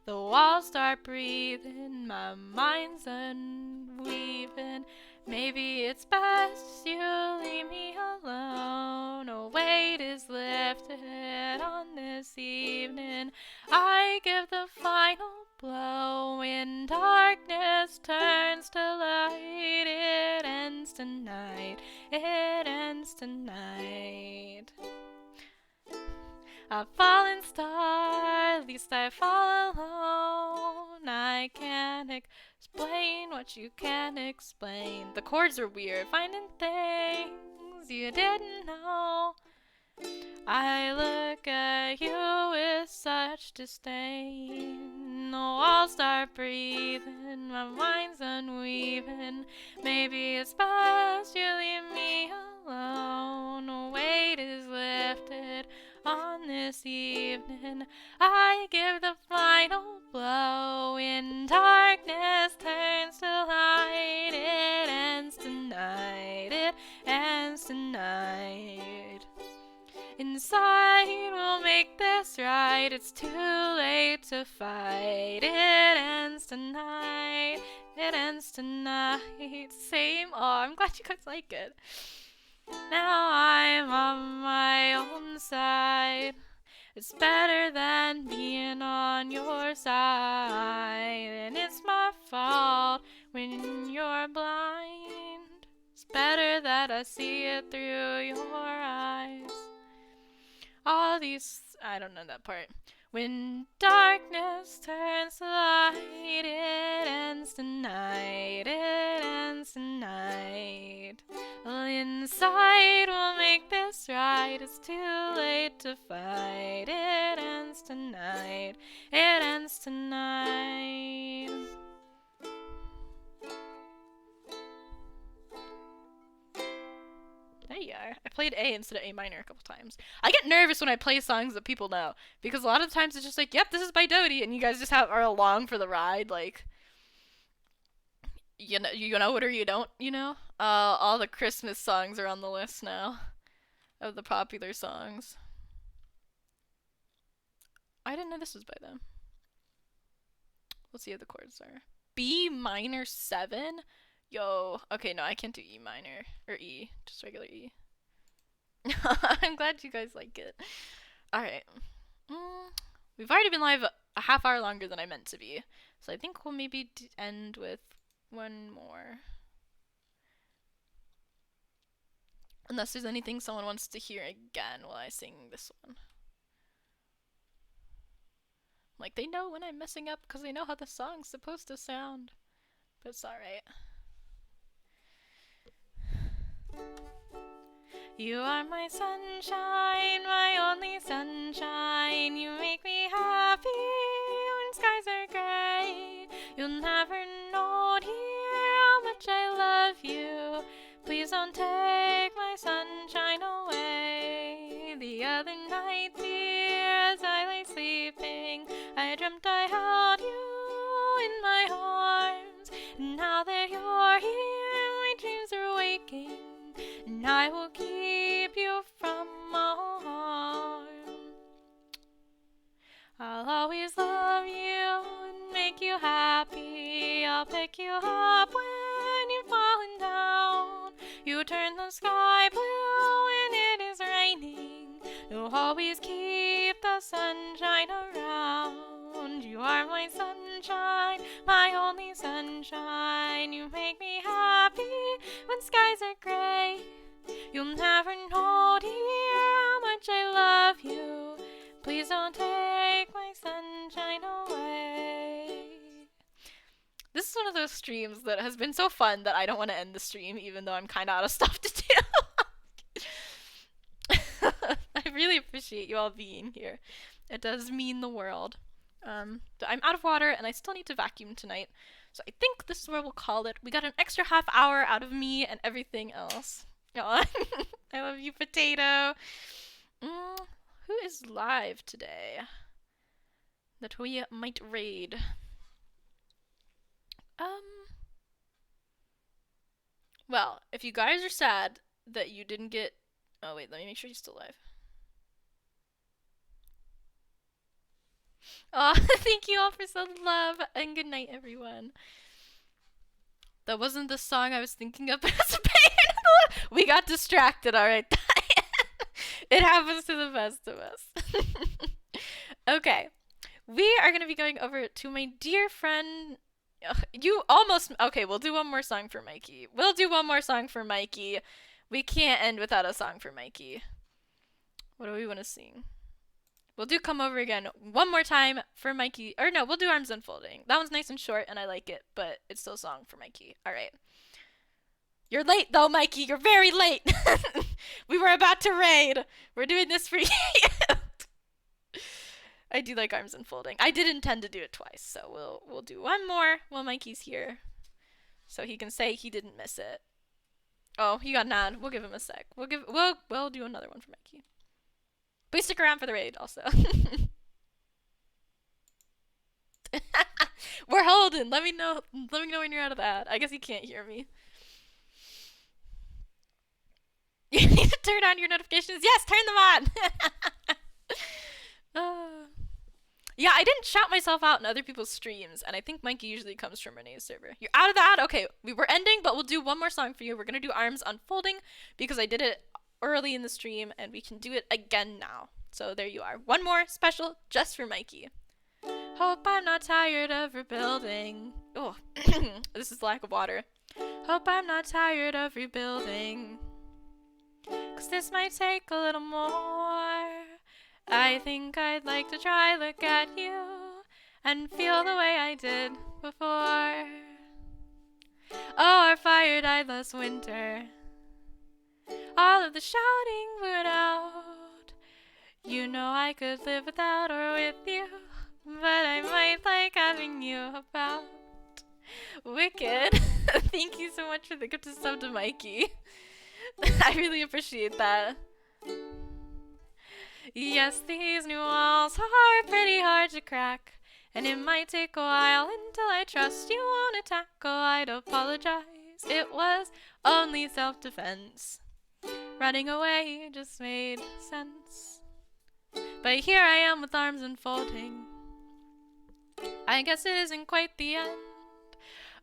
The walls start breathing, my mind's unweaving. Maybe it's best you leave me alone. A weight is lifted on this evening. I give the final blow when darkness turns to light. It ends tonight. It ends tonight. A fallen star, at least I fall alone. I can't explain what you can't explain. The chords are weird, finding things you didn't know. I look at you with such disdain. The walls start breathing, my mind's unweaving. Maybe it's best you leave me alone. A weight is lifted on this evening. I give the final blow when darkness turns to light. It ends tonight. It ends tonight. Inside we'll make this right. It's too late to fight. It ends tonight. It ends tonight. Same. Oh, I'm glad you guys like it. Now I'm on my own side. It's better than being on your side. And it's my fault when you're blind. It's better that I see it through your eyes. All these... I don't know that part. When darkness turns to light, it ends tonight. It ends tonight. Well, inside we'll make this right. It's too late to fight. It ends tonight. It ends tonight. There you are. I played A instead of A minor a couple times. I get nervous when I play songs that people know, because a lot of times it's just like, yep, this is by Dodie, and you guys just are along for the ride, like, you know it or you don't, you know? All the Christmas songs are on the list now of the popular songs. I didn't know this was by them. Let's see how the chords are. B minor 7? Yo, okay, no, I can't do E minor, or E, just regular E. I'm glad you guys like it. Alright. We've already been live a half hour longer than I meant to be, so I think we'll maybe end with one more. Unless there's anything someone wants to hear again while I sing this one. Like, they know when I'm messing up because they know how the song's supposed to sound. But it's alright. You are my sunshine, my only sunshine. You make me happy when skies are gray. You'll never know, dear, how much I love you. Please don't take my sunshine away. I held you in my arms. Now that you're here, my dreams are waking, and I will keep you from harm. I'll always love you and make you happy. I'll pick you up when you're falling down. You turn the sky blue when it is raining. You'll always keep the sunshine around. You are my sunshine, my only sunshine. You make me happy when skies are gray. You'll never know, dear, how much I love you. Please don't take my sunshine away. This is one of those streams that has been so fun that I don't want to end the stream, even though I'm kind of out of stuff to do. I really appreciate you all being here. It does mean the world. But I'm out of water, and I still need to vacuum tonight. So I think this is where we'll call it. We got an extra half hour out of me and everything else. I love you, Potato. Who is live today that we might raid? Well, if you guys are sad that you didn't get... Oh, wait, let me make sure you're still live. Oh, thank you all for some love, and good night, everyone. That wasn't the song I was thinking of, but it's a pain. We got distracted, alright. It happens to the best of us. Okay. We are going to be going over to my dear friend... You almost... Okay, we'll do one more song for Mikey. We can't end without a song for Mikey. What do we want to sing? We'll do Come Over Again one more time for Mikey. Or no, we'll do Arms Unfolding. That one's nice and short, and I like it, but it's still a song for Mikey. Alright. You're late, though, Mikey. You're very late. We were about to raid. We're doing this for you. I do like Arms Unfolding. I did intend to do it twice, so we'll do one more while Mikey's here, so he can say he didn't miss it. Oh, he got nod. We'll give him a sec. We'll do another one for Mikey. Please stick around for the raid, also. We're holding. Let me know when you're out of that. I guess he can't hear me. You need to turn on your notifications. Yes, turn them on. Yeah, I didn't shout myself out in other people's streams, and I think Mikey usually comes from Renee's server. You're out of that? Okay, we were ending, but we'll do one more song for you. We're gonna do Arms Unfolding, because I did it early in the stream, and we can do it again now. So there you are. One more special just for Mikey. Hope I'm not tired of rebuilding. Oh, this is lack of water. Hope I'm not tired of rebuilding, 'cause this might take a little more. I think I'd like to try look at you and feel the way I did before. Oh, our fire died last winter. All of the shouting blew out. You know I could live without or with you, but I might like having you about. Wicked. Thank you so much for the gift of sub to Mikey. I really appreciate that. Yes, these new walls are pretty hard to crack, and it might take a while until I trust you won't attack. Oh, I'd apologize. It was only self-defense. Running away just made sense. But here I am with arms unfolding. I guess it isn't quite the end.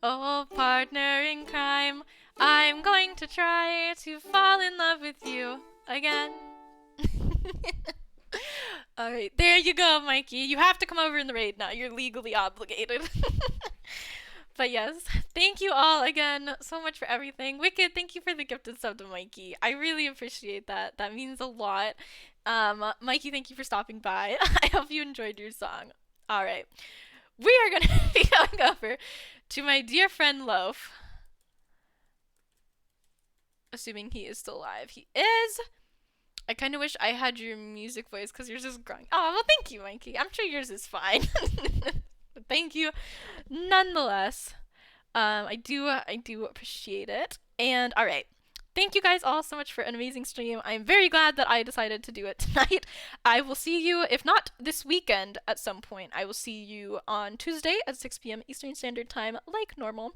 Oh, partner in crime, I'm going to try to fall in love with you again. Alright, there you go, Mikey. You have to come over in the raid now. You're legally obligated. But yes, thank you all again so much for everything. Wicked, thank you for the gifted sub to Mikey. I really appreciate that. That means a lot. Mikey, thank you for stopping by. I hope you enjoyed your song. Alright, we are going to be going over to my dear friend Loaf. Assuming he is still alive. He is. I kind of wish I had your music voice because yours is growing. Oh, well, thank you, Mikey. I'm sure yours is fine. But thank you nonetheless. I do appreciate it. And all right, Thank you guys all so much for an amazing stream. I'm very glad that I decided to do it tonight. I will see you, if not this weekend at some point, I will see you on Tuesday at 6 p.m. Eastern Standard Time, like normal.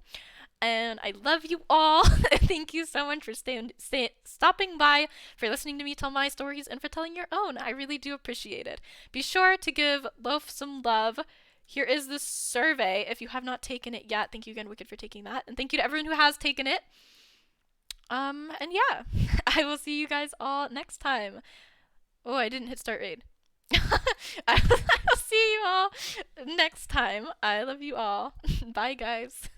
And I love you all. Thank you so much for stopping by, for listening to me tell my stories, and for telling your own. I really do appreciate it. Be sure to give Loaf some love. Here is the survey if you have not taken it yet. Thank you again, Wicked, for taking that. And thank you to everyone who has taken it. And yeah, I will see you guys all next time. Oh, I didn't hit start raid. I will see you all next time. I love you all. Bye, guys.